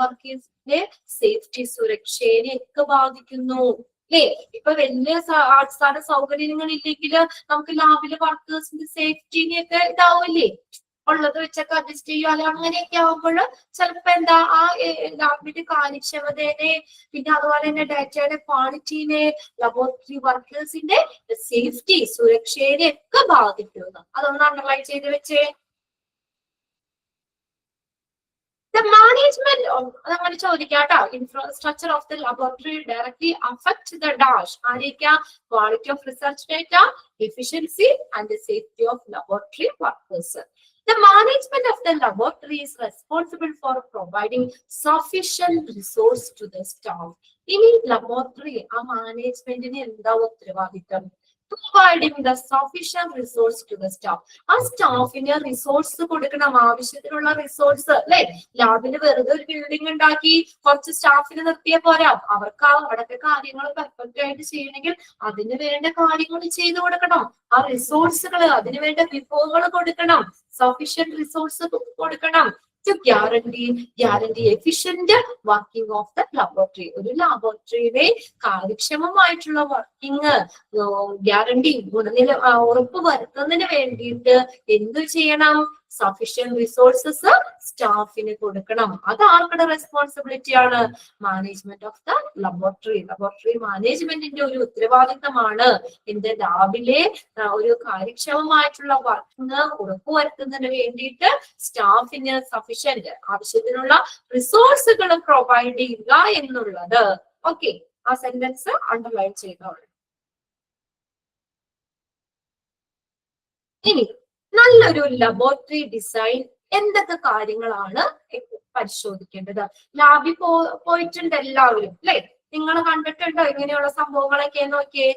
വർക്കേഴ്സിന്റെ സേഫ്റ്റി, സുരക്ഷയെ ഒക്കെ ബാധിക്കുന്നു അല്ലേ. ഇപ്പൊ വലിയ അടിസ്ഥാന സൗകര്യങ്ങൾ ഇല്ലെങ്കിൽ നമുക്ക് ലാബിലെ വർക്കേഴ്സിന്റെ സേഫ്റ്റിനെയൊക്കെ ഇതാവില്ലേ, ഉള്ളത് വെച്ചൊക്കെ അഡ്ജസ്റ്റ് ചെയ്യുക. അല്ലെ അങ്ങനെയൊക്കെ ആവുമ്പോൾ ചിലപ്പോ എന്താ ആ ലാബിന്റെ കാര്യക്ഷമതയെ, പിന്നെ അതുപോലെ തന്നെ ഡാറ്റയുടെ ക്വാളിറ്റീനെ, ലബോറട്ടറി വർക്കേഴ്സിന്റെ സേഫ്റ്റി, സുരക്ഷയെ ഒക്കെ ബാധിക്കുന്നു. അതൊന്ന് അണ്ടർലൈൻ ചെയ്ത് വെച്ചേ. The management അതങ്ങനെ ചോദിക്കാട്ടോ. Infrastructure of the laboratory directly affect the dash. ആരൊക്കെയാ? Quality of research data, efficiency and safety of laboratory workers. The management of the laboratory is responsible for providing sufficient resource to the staff. ഇനി laboratory ആ മാനേജ്മെന്റിന് എന്താ ഉത്തരവാദിത്തം? providing the sufficient resource to the staff. ആ സ്റ്റാഫിന് resource കൊടുക്കണം, ആവശ്യത്തിനുള്ള resource അല്ലെ. ലാബിന് വെറുതെ ഒരു ബിൽഡിംഗ് ഉണ്ടാക്കി കുറച്ച് സ്റ്റാഫിന് നിർത്തിയ പോരാ. അവർക്ക് അവിടത്തെ കാര്യങ്ങൾ പെർഫെക്റ്റ് ആയിട്ട് ചെയ്യണമെങ്കിൽ അതിന് വേണ്ട കാര്യങ്ങൾ ചെയ്തു കൊടുക്കണം. ആ റിസോഴ്സുകൾ, അതിന് വേണ്ട വിഭവങ്ങൾ കൊടുക്കണം, സഫീഷ്യന്റ് റിസോഴ്സ് കൊടുക്കണം. to guarantee efficient working of the laboratory. ഒരു ലാബോറട്ടറിയുടെ കാര്യക്ഷമമായിട്ടുള്ള വർക്കിംഗ് ഗ്യാരണ്ടി ഉറപ്പ് വരുത്തുന്നതിന് വേണ്ടിയിട്ട് എന്ത് ചെയ്യണം? സഫീഷ്യന്റ് റിസോഴ്സസ് സ്റ്റാഫിന് കൊടുക്കണം. അത് ആർക്കുടെ റെസ്പോൺസിബിലിറ്റി ആണ്? Management of the laboratory. Laboratory മാനേജ്മെന്റിന്റെ ഒരു ഉത്തരവാദിത്തമാണ് എന്റെ ലാബിലെ ഒരു കാര്യക്ഷമമായിട്ടുള്ള വർക്കിംഗ് ഉറപ്പുവരുത്തുന്നതിന് വേണ്ടിയിട്ട് സ്റ്റാഫിന് സഫീഷ്യന്റ് ആവശ്യത്തിനുള്ള റിസോഴ്സുകൾ പ്രൊവൈഡ് ചെയ്യുക എന്നുള്ളത്. ഓക്കെ, ആ സെന്റൻസ് അണ്ടർലൈൻ ചെയ്തോളൂ. ഇനി നല്ലൊരു ലബോറട്ടറി ഡിസൈൻ എന്തൊക്കെ കാര്യങ്ങളാണ് പരിശോധിക്കേണ്ടത്? ലാബിൽ പോയിട്ടുണ്ട് എല്ലാവരും അല്ലെ? നിങ്ങൾ കണ്ടിട്ടുണ്ടോ ഇങ്ങനെയുള്ള സംഭവങ്ങളൊക്കെ? നോക്കിയേ,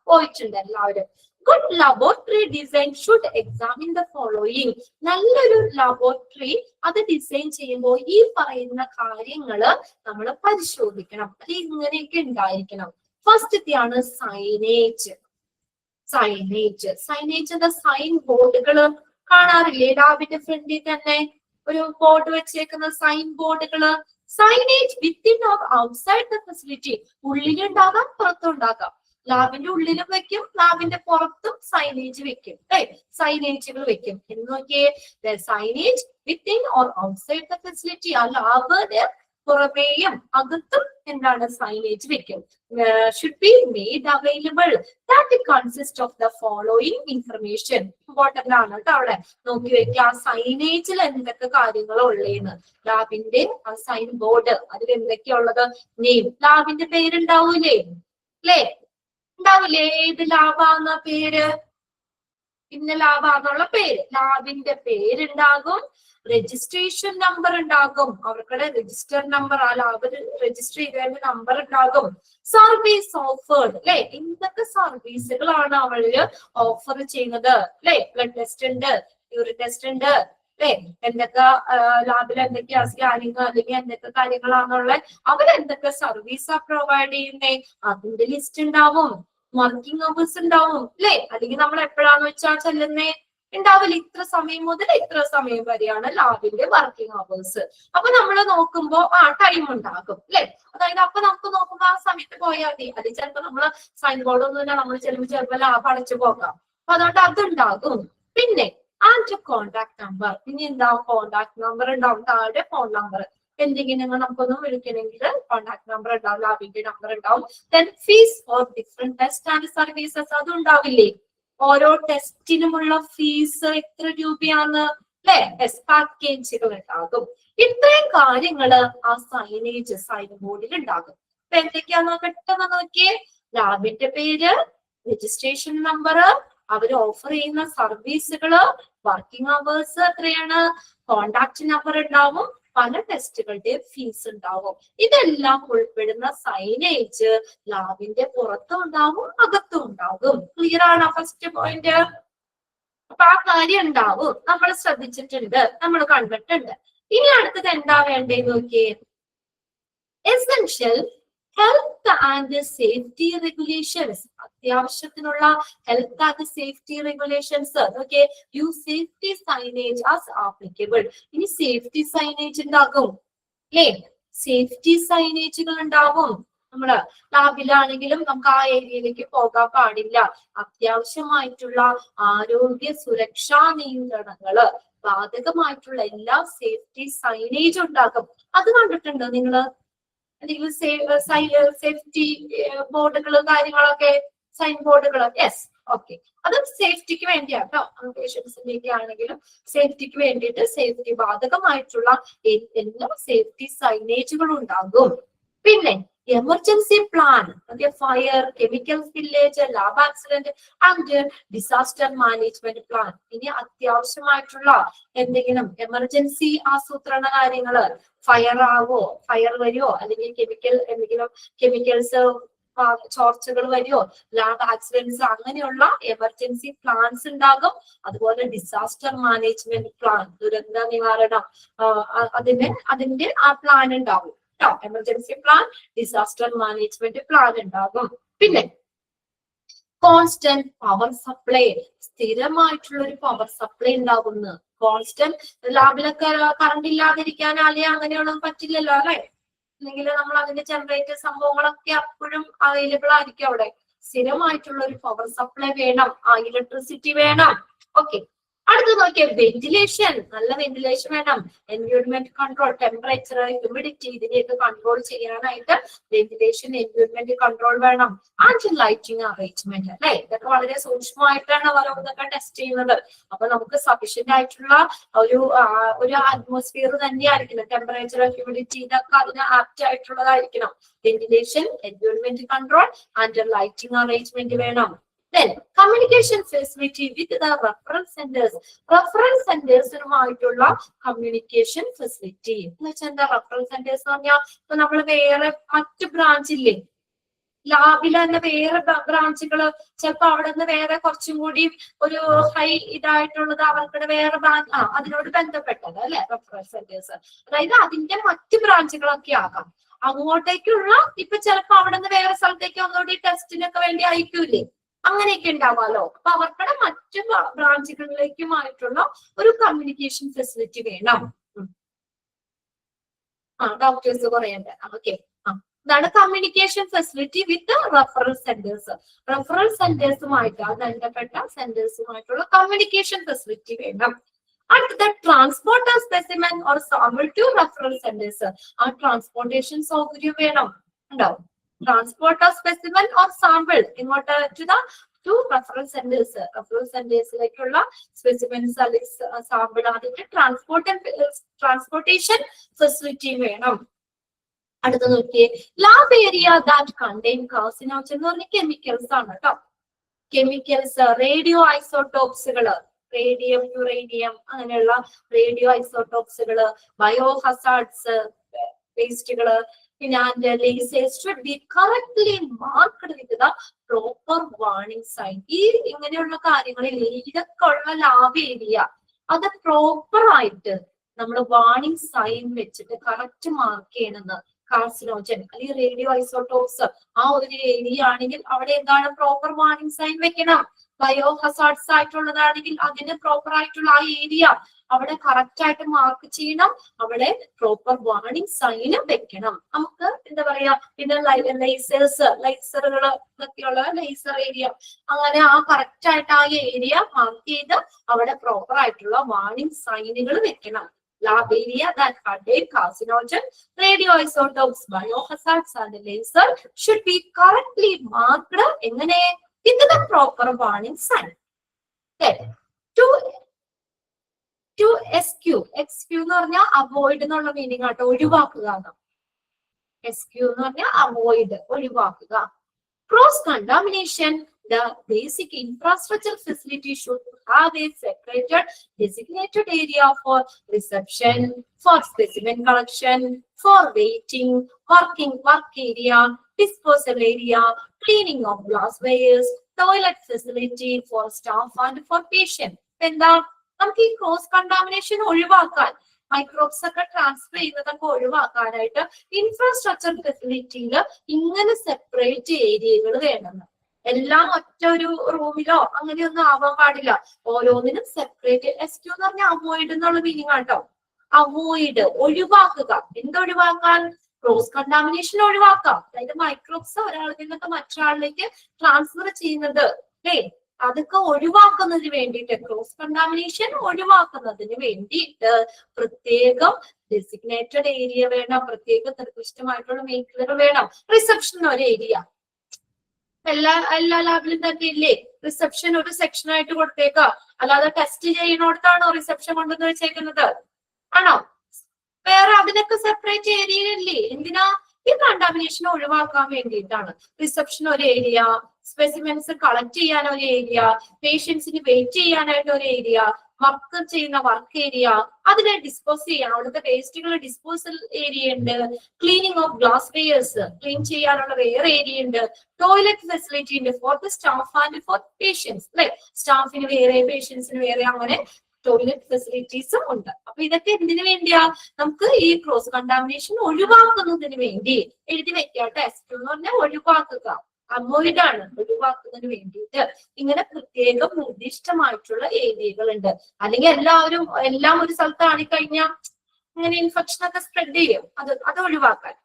പോയിട്ടുണ്ട് എല്ലാവരും. Good laboratory design should examine the following. നല്ലൊരു ലബോറട്ടറി അത് ഡിസൈൻ ചെയ്യുമ്പോൾ ഈ പറയുന്ന കാര്യങ്ങള് നമ്മൾ പരിശോധിക്കണം. അത് ഇങ്ങനെയൊക്കെ ഉണ്ടായിരിക്കണം. ഫസ്റ്റത്തെയാണ് സൈനേജ്. സൈനേജ് എന്ന സൈൻ ബോർഡുകൾ കാണാറില്ലേ? ലാബിന്റെ ഫ്രണ്ടിൽ തന്നെ ഒരു ബോർഡ് വെച്ചേക്കുന്ന sign ബോർഡുകള്. Signage within or outside the facility. ഉള്ളിലുണ്ടാകാം പുറത്തുണ്ടാകാം. ലാബിന്റെ ഉള്ളിലും വെക്കും, ലാബിന്റെ പുറത്തും സൈനേജ് വെക്കും. സൈനേജുകൾ വെക്കും. എന്ന് നോക്കിയേ, signage within or outside the facility. ആ ലാബിന് പുറമേയും അകത്തും എന്താണ് സൈനേജ് വെക്കും. Should be made available that consist of the following information. Important ആണ് കേട്ടോ. അവിടെ നോക്കി വെക്കുക, ആ സൈനേജിൽ എന്തൊക്കെ കാര്യങ്ങൾ ഉള്ളേന്ന്. ലാബിന്റെ ആ സൈൻ ബോർഡ്, അതിൽ എന്തൊക്കെയാ ഉള്ളത്? നെയിം, ലാബിന്റെ പേരുണ്ടാവൂലേ? അല്ലേ? ഉണ്ടാവില്ലേ? ഏത് ലാബാന്ന പേര്? ഇന്ന ലാബാന്നുള്ള പേര്. ലാബിന്റെ പേരുണ്ടാകും, രജിസ്ട്രേഷൻ നമ്പർ ഉണ്ടാകും. അവർക്കുടെ രജിസ്റ്റർ നമ്പർ, ആ ലാബ് രജിസ്റ്റർ ചെയ്തതിന്റെ നമ്പർ ഉണ്ടാകും. സർവീസ് ഓഫേർഡ്, അല്ലെ? എന്തൊക്കെ സർവീസുകളാണ് അവര് ഓഫർ ചെയ്യുന്നത്? അല്ലെ? ബ്ലഡ് ടെസ്റ്റ് ഉണ്ട്, യൂറിൻ ടെസ്റ്റ് ഉണ്ട്, അല്ലെ? എന്തൊക്കെ ലാബിൽ എന്തൊക്കെയാ സ്കാനിങ് അല്ലെങ്കിൽ എന്തൊക്കെ കാര്യങ്ങളാണുള്ള, അവരെന്തൊക്കെ സർവീസാ പ്രൊവൈഡ് ചെയ്യുന്നേ? അതിന്റെ ലിസ്റ്റ് ഉണ്ടാവും. വർക്കിംഗ് അവേഴ്സ് ഉണ്ടാവും, അല്ലെ? അല്ലെങ്കിൽ നമ്മൾ എപ്പോഴാന്ന് വെച്ചാൽ ചെല്ലുന്നേ? ഉണ്ടാവില്ല. ഇത്ര സമയം മുതൽ ഇത്ര സമയം വരെയാണ് ലാബിന്റെ വർക്കിംഗ് അവേഴ്സ്. അപ്പൊ നമ്മൾ നോക്കുമ്പോ ടൈം ഉണ്ടാകും, അല്ലെ? അതായത് അപ്പൊ നമുക്ക് നോക്കുമ്പോ ആ സമയത്ത് പോയാൽ മതി. അല്ലെങ്കിൽ ചിലപ്പോ നമ്മള് സൈൻ ബോർഡ് ഒന്നും നമ്മൾ ചിലപ്പോ ലാബ് അടച്ചു പോകാം. അപ്പൊ അതുകൊണ്ട് അതുണ്ടാകും. പിന്നെ ആൻഡ് കോണ്ടാക്ട് നമ്പർ. ഇനി എന്താ? കോണ്ടാക്ട് നമ്പർ ഉണ്ടാവും. താഴെ ഫോൺ നമ്പർ. എന്തെങ്കിലും നമുക്കൊന്നും വിളിക്കണമെങ്കിൽ കോണ്ടാക്ട് നമ്പർ ഉണ്ടാവും, ലാബിന്റെ നമ്പർ ഉണ്ടാവും. Then fees for different test and services, അതും ഉണ്ടാവില്ലേ? ഓരോ ടെസ്റ്റിനുമുള്ള ഫീസ് എത്ര രൂപയാണ്, അല്ലെ? പാക്കേജുകൾ ഉണ്ടാകും. ഇത്രയും കാര്യങ്ങള് ആ സൈനേജ്, സൈൻ ബോർഡിൽ ഉണ്ടാകും. അപ്പൊ എന്തൊക്കെയാന്ന് പെട്ടെന്ന് നോക്കിയേ. ലാബിന്റെ പേര്, രജിസ്ട്രേഷൻ നമ്പർ, അവർ ഓഫർ ചെയ്യുന്ന സർവീസുകള്, വർക്കിംഗ് അവേഴ്സ് എത്രയാണ്, കോണ്ടാക്ട് നമ്പർ ഉണ്ടാവും, പല ടെസ്റ്റുകളുടെ ഫീസ് ഉണ്ടാവും. ഇതെല്ലാം ഉൾപ്പെടുന്ന സൈനേജ് ലാബിന്റെ പുറത്തും ഉണ്ടാവും, അകത്തും ഉണ്ടാകും. ക്ലിയർ ആണ് ഫസ്റ്റ് പോയിന്റ്? അപ്പൊ ആ കാര്യം ഉണ്ടാവും. നമ്മൾ ശ്രദ്ധിച്ചിട്ടുണ്ട്, നമ്മൾ കണ്ടിട്ടുണ്ട്. ഇനി അടുത്തത് എന്താ വേണ്ടേന്ന് നോക്കിയേ. Essential health and safety regulations. അത്യാവശ്യത്തിനുള്ള health and safety regulations. Okay, use safety signage as applicable. ഇനി സേഫ്റ്റി സൈനേജ് ഉണ്ടാകും, അല്ലേ? സേഫ്റ്റി സൈനേജുകൾ ഉണ്ടാവും. നമ്മള് ലാബിലാണെങ്കിലും നമുക്ക് ആ ഏരിയയിലേക്ക് പോകാൻ പാടില്ല. അത്യാവശ്യമായിട്ടുള്ള ആരോഗ്യ സുരക്ഷാ നിയന്ത്രണങ്ങള് ബാധകമായിട്ടുള്ള എല്ലാ സേഫ്റ്റി സൈനേജ് ഉണ്ടാകും. അത് കണ്ടിട്ടുണ്ടോ നിങ്ങള്? അല്ലെങ്കിൽ സേഫ്റ്റി ബോർഡുകൾ, കാര്യങ്ങളൊക്കെ, സൈൻ ബോർഡുകൾ. Yes, okay. അത് സേഫ്റ്റിക്ക് വേണ്ടിയാട്ടോ. പേഷ്യൻസിന്റെ ആണെങ്കിലും സേഫ്റ്റിക്ക് വേണ്ടിയിട്ട് സേഫ്റ്റി ബാധകമായിട്ടുള്ള എല്ലാ സേഫ്റ്റി സൈനേജുകളും ഉണ്ടാകും. പിന്നെ emergency plan, fire, chemical spillage, lab accident and disaster management plan. ഇനി അത്യാവശ്യമായിട്ടുള്ള എന്തെങ്കിലും എമർജൻസി ആസൂത്രണ കാര്യങ്ങള്, ഫയർ വരുമോ, അല്ലെങ്കിൽ എന്തെങ്കിലും കെമിക്കൽസ് ചോർച്ചകൾ വരുമോ, ലാബ് ആക്സിഡന്റ്സ്, അങ്ങനെയുള്ള എമർജൻസി പ്ലാൻസ് ഉണ്ടാകും. അതുപോലെ ഡിസാസ്റ്റർ മാനേജ്മെന്റ് പ്ലാൻ, ദുരന്ത നിവാരണം, അതിന്റെ ആ പ്ലാൻ ഉണ്ടാവും. Emergency plan, disaster management plan ഉണ്ടാകും. പിന്നെ കോൺസ്റ്റന്റ് പവർ സപ്ലൈ, സ്ഥിരമായിട്ടുള്ള ഒരു പവർ സപ്ലൈ ഉണ്ടാകുന്നു. കോൺസ്റ്റന്റ്, ലാബിലൊക്കെ കറണ്ട് ഇല്ലാതിരിക്കാൻ അല്ലെങ്കിൽ അങ്ങനെയൊന്നും പറ്റില്ലല്ലോ, അല്ലെ? അല്ലെങ്കിൽ നമ്മൾ അതിന്റെ ജനറേറ്റർ സംഭവങ്ങളൊക്കെ അപ്പോഴും അവൈലബിൾ ആയിരിക്കും അവിടെ. സ്ഥിരമായിട്ടുള്ള ഒരു പവർ സപ്ലൈ വേണം, ഇലക്ട്രിസിറ്റി വേണം. ഓക്കെ, അടുത്ത് നോക്കിയ വെന്റിലേഷൻ, നല്ല വെന്റിലേഷൻ വേണം. എൻവയോൺമെന്റ് കൺട്രോൾ, ടെമ്പറേച്ചർ, ഹ്യൂമിഡിറ്റി, ഇതിനെയൊക്കെ കൺട്രോൾ ചെയ്യാനായിട്ട് വെന്റിലേഷൻ, എൻവയോൺമെന്റ് കൺട്രോൾ വേണം. ആൻഡ് ലൈറ്റിംഗ് അറേഞ്ച്മെന്റ്, അല്ലെ? ഇതൊക്കെ വളരെ സൂക്ഷ്മമായിട്ടാണ് ഓരോന്നൊക്കെ ടെസ്റ്റ് ചെയ്യുന്നത്. അപ്പൊ നമുക്ക് സഫീഷ്യന്റ് ആയിട്ടുള്ള ഒരു അറ്റ്മോസ്ഫിയർ തന്നെയായിരിക്കണം. ടെമ്പറേച്ചർ, ഹ്യൂമിഡിറ്റി, ഇതൊക്കെ അതിന് ആപ്റ്റ് ആയിട്ടുള്ളതായിരിക്കണം. Ventilation, environment control and lighting arrangement വേണം. Then communication facility with the reference centers. Reference centersനുമായിട്ടുള്ള കമ്മ്യൂണിക്കേഷൻ ഫെസിലിറ്റി എന്ന് വെച്ചാൽ എന്താ? റെഫറൻസ് സെന്റേഴ്സ് എന്ന് പറഞ്ഞാൽ ഇപ്പൊ നമ്മൾ വേറെ മറ്റ് ബ്രാഞ്ച് ഇല്ലേ, ലാബിൽ തന്നെ വേറെ ബ്രാഞ്ചുകള് ചിലപ്പോ അവിടെ നിന്ന് വേറെ കുറച്ചും കൂടി ഒരു ഹൈ ഇതായിട്ടുള്ളത് അവർക്കുടെ വേറെ ബ്രാഞ്ച് അതിനോട് ബന്ധപ്പെട്ടത് അല്ലെ റെഫറൽ സെന്റേഴ്സ്. അതായത് അതിന്റെ മറ്റ് ബ്രാഞ്ചുകളൊക്കെ ആകാം. അങ്ങോട്ടേക്കുള്ള ഇപ്പൊ ചിലപ്പോ അവിടെ നിന്ന് വേറെ സ്ഥലത്തേക്ക് ഒന്നുകൂടി ടെസ്റ്റിനൊക്കെ വേണ്ടി അയക്കൂലേ, അങ്ങനെയൊക്കെ ഉണ്ടാവാലോ. അപ്പൊ അവർക്കുടെ മറ്റു ബ്രാഞ്ചുകളിലേക്കുമായിട്ടുള്ള ഒരു കമ്മ്യൂണിക്കേഷൻ ഫെസിലിറ്റി വേണം. ഡോക്ടേഴ്സ് പറയണ്ട. ഓക്കെ, ഇതാണ് communication facility with referral centres. Referral സെന്റേഴ്സുമായിട്ട് ബന്ധപ്പെട്ട സെന്റേഴ്സുമായിട്ടുള്ള കമ്മ്യൂണിക്കേഷൻ ഫെസിലിറ്റി വേണം. അടുത്തത് transport specimen or sample to referral centres. ആ ട്രാൻസ്പോർട്ടേഷൻ സൗകര്യം വേണം, ഉണ്ടാവും. ട്രാൻസ്പോർട്ട് സ്പെസിമെൻ ഓർ സാമ്പിൾ ഇങ്ങോട്ട് ടു റെഫറൽ സെന്റേഴ്സ്. റെഫറൽ സെന്റേഴ്സിലേക്കുള്ള സ്പെസിമെൻസ് അല്ലെങ്കിൽ സാമ്പിൾ അതിന്റെ ട്രാൻസ്പോർട്ടേഷൻ ഫെസിലിറ്റി വേണം. അടുത്ത നോക്കിയേ, lab area that contain carcinogen എന്ന് പറഞ്ഞ കെമിക്കൽസ് ആണ് കേട്ടോ. കെമിക്കൽസ്, റേഡിയോ ഐസോട്ടോപ്സുകള്, റേഡിയം, യുറേനിയം അങ്ങനെയുള്ള റേഡിയോ ഐസോട്ടോപ്സുകള്, ബയോ ഹസാർഡ്സ്, വേസ്റ്റുകള്, പിന്നെ lasers should be correctly marked with the proper warning sign. ഈ ഇങ്ങനെയുള്ള കാര്യങ്ങളിൽ ഇതൊക്കെ ഉള്ള ലാബ് ഏരിയ അത് പ്രോപ്പർ ആയിട്ട് നമ്മൾ വാർണിംഗ് സൈൻ വെച്ചിട്ട് കറക്റ്റ് മാർക്ക് ചെയ്യണമെന്ന്. കാർസിനോജൻ അല്ലെങ്കിൽ റേഡിയോ ഐസോട്ടോപ്സ് ആ ഒരു ഏരിയ ആണെങ്കിൽ അവിടെ എന്താണ് പ്രോപ്പർ വാർണിംഗ് സൈൻ വെക്കണം. ബയോ ഹസാർഡ്സ് ആയിട്ടുള്ളതാണെങ്കിൽ അതിന് പ്രോപ്പർ ആയിട്ടുള്ള ആ ഏരിയ അവിടെ കറക്റ്റ് ആയിട്ട് മാർക്ക് ചെയ്യണം, പ്രോപ്പർ വാർണിംഗ് സൈന് വെക്കണം. നമുക്ക് എന്താ പറയാ, പിന്നെ ലൈസറുകൾ ഇതൊക്കെയുള്ള ലേസർ ഏരിയ അങ്ങനെ ആ കറക്റ്റ് ആയിട്ട് ആ ഏരിയ മാർക്ക് ചെയ്ത് അവിടെ പ്രോപ്പർ ആയിട്ടുള്ള വാർണിംഗ് സൈനുകൾ വെക്കണം. Lab area that contain carcinogen, radioisotopes, biohazards and laser should be correctly marked എങ്ങനെ with the proper warning sign. To SQ എന്ന് പറഞ്ഞാൽ അവോയ്ഡ് എന്നുള്ള മീനിങ് ആട്ടോ, ഒഴിവാക്കുക. SQ എന്ന് പറഞ്ഞാൽ അവോയ്ഡ്, ഒഴിവാക്കുക. Cross contamination, the basic infrastructure facility should have a separated designated area for reception, for specimen collection, for waiting, work area, disposal area, cleaning of glasswares, toilet facility for staff and for patient. എന്താ നമുക്ക് ഈ cross contamination ഒഴിവാക്കാൻ, microbes ഒക്കെ transfer ചെയ്യുന്നതൊക്കെ ഒഴിവാക്കാനായിട്ട് infrastructure ഫെസിലിറ്റിയിൽ ഇങ്ങനെ separate ഏരിയകൾ വേണമെന്ന്. എല്ലാം ഒറ്റ ഒരു റൂമിലോ അങ്ങനെയൊന്നും ആവാൻ പാടില്ല, ഓരോന്നിനും സെപ്പറേറ്റ്. SQ എന്ന് പറഞ്ഞാൽ അവോയ്ഡ് എന്നുള്ള മീനിങ് ആട്ടോ. അവോയ്ഡ്, ഒഴിവാക്കുക. എന്തൊഴിവാക്കാൻ? ക്രോസ് കണ്ടാമിനേഷൻ ഒഴിവാക്കാം. അതായത് മൈക്രോബ്സ് ഒരാളിൽ നിന്നൊക്കെ മറ്റൊരാളിലേക്ക് ട്രാൻസ്ഫർ ചെയ്യുന്നത് അല്ലേ, അതൊക്കെ ഒഴിവാക്കുന്നതിന് വേണ്ടിയിട്ട്, ക്രോസ് കണ്ടാമിനേഷൻ ഒഴിവാക്കുന്നതിന് വേണ്ടിയിട്ട് പ്രത്യേകം ഡെസിഗ്നേറ്റഡ് ഏരിയ വേണം, പ്രത്യേക നിർദ്ദിഷ്ടമായിട്ടുള്ള മേഖലകൾ വേണം. റിസപ്ഷൻ ഒരു ഏരിയ എല്ലാ ലാബിലും തന്നെ ഇല്ലേ, റിസപ്ഷൻ ഒരു സെക്ഷൻ ആയിട്ട് കൊടുത്തേക്കാം. അല്ലാതെ ടെസ്റ്റ് ചെയ്യുന്നിടത്താണോ റിസപ്ഷൻ കൊണ്ടുവന്ന് വെച്ചേക്കുന്നത്? ആണോ? വേറെ അതിനൊക്കെ സെപ്പറേറ്റ് ഏരിയ ഇല്ലേ? എന്തിനാ? ഈ കണ്ടാമിനേഷൻ ഒഴിവാക്കാൻ വേണ്ടിയിട്ടാണ്. റിസപ്ഷൻ ഒരു ഏരിയ, സ്പെസിമെൻസ് കളക്ട് ചെയ്യാൻ ഒരു ഏരിയ, പേഷ്യൻസിന് വെയിറ്റ് ചെയ്യാനായിട്ട് ഒരു ഏരിയ, വർക്ക് ചെയ്യുന്ന വർക്ക് ഏരിയ, അതിനെ ഡിസ്പോസ് ചെയ്യാൻ അവിടുത്തെ വേസ്റ്റുകൾ ഡിസ്പോസൽ ഏരിയ ഉണ്ട്, cleaning of glass wares clean ചെയ്യാനുള്ള വേറെ ഏരിയ ഉണ്ട്, ടോയ്ലറ്റ് ഫെസിലിറ്റി ഉണ്ട് for the staff and for patients അല്ലെ, സ്റ്റാഫിന് വേറെ പേഷ്യൻസിന് വേറെ അങ്ങനെ ടോയ്ലറ്റ് ഫെസിലിറ്റീസും ഉണ്ട്. അപ്പൊ ഇതൊക്കെ എന്തിനു വേണ്ടിയാ? നമുക്ക് ഈ ക്രോസ് കണ്ടാമിനേഷൻ ഒഴിവാക്കുന്നതിന് വേണ്ടി എഴുതി വെക്കാട്ടെ. SQ എന്ന് പറഞ്ഞാൽ ഒഴിവാക്കുക, അവോയ്ഡ് ആണ്, ഒഴിവാക്കുന്നതിന് വേണ്ടിയിട്ട് ഇങ്ങനെ പ്രത്യേകം നിർദ്ദിഷ്ടമായിട്ടുള്ള ഏരിയകൾ ഉണ്ട്. അല്ലെങ്കിൽ എല്ലാം ഒരു സ്ഥലത്ത് ആണിക്കഴിഞ്ഞാൽ ഇങ്ങനെ ഇൻഫെക്ഷൻ ഒക്കെ സ്പ്രെഡ് ചെയ്യും. അത് ഒഴിവാക്കാൻ.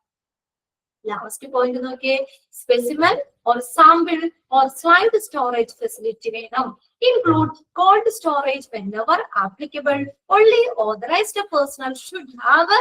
ലാസ്റ്റ് പോയിന്റ് നോക്കിയേ, specimen or sample or slide storage facility വേണം. Include cold storage whenever applicable. Only authorized personnel should have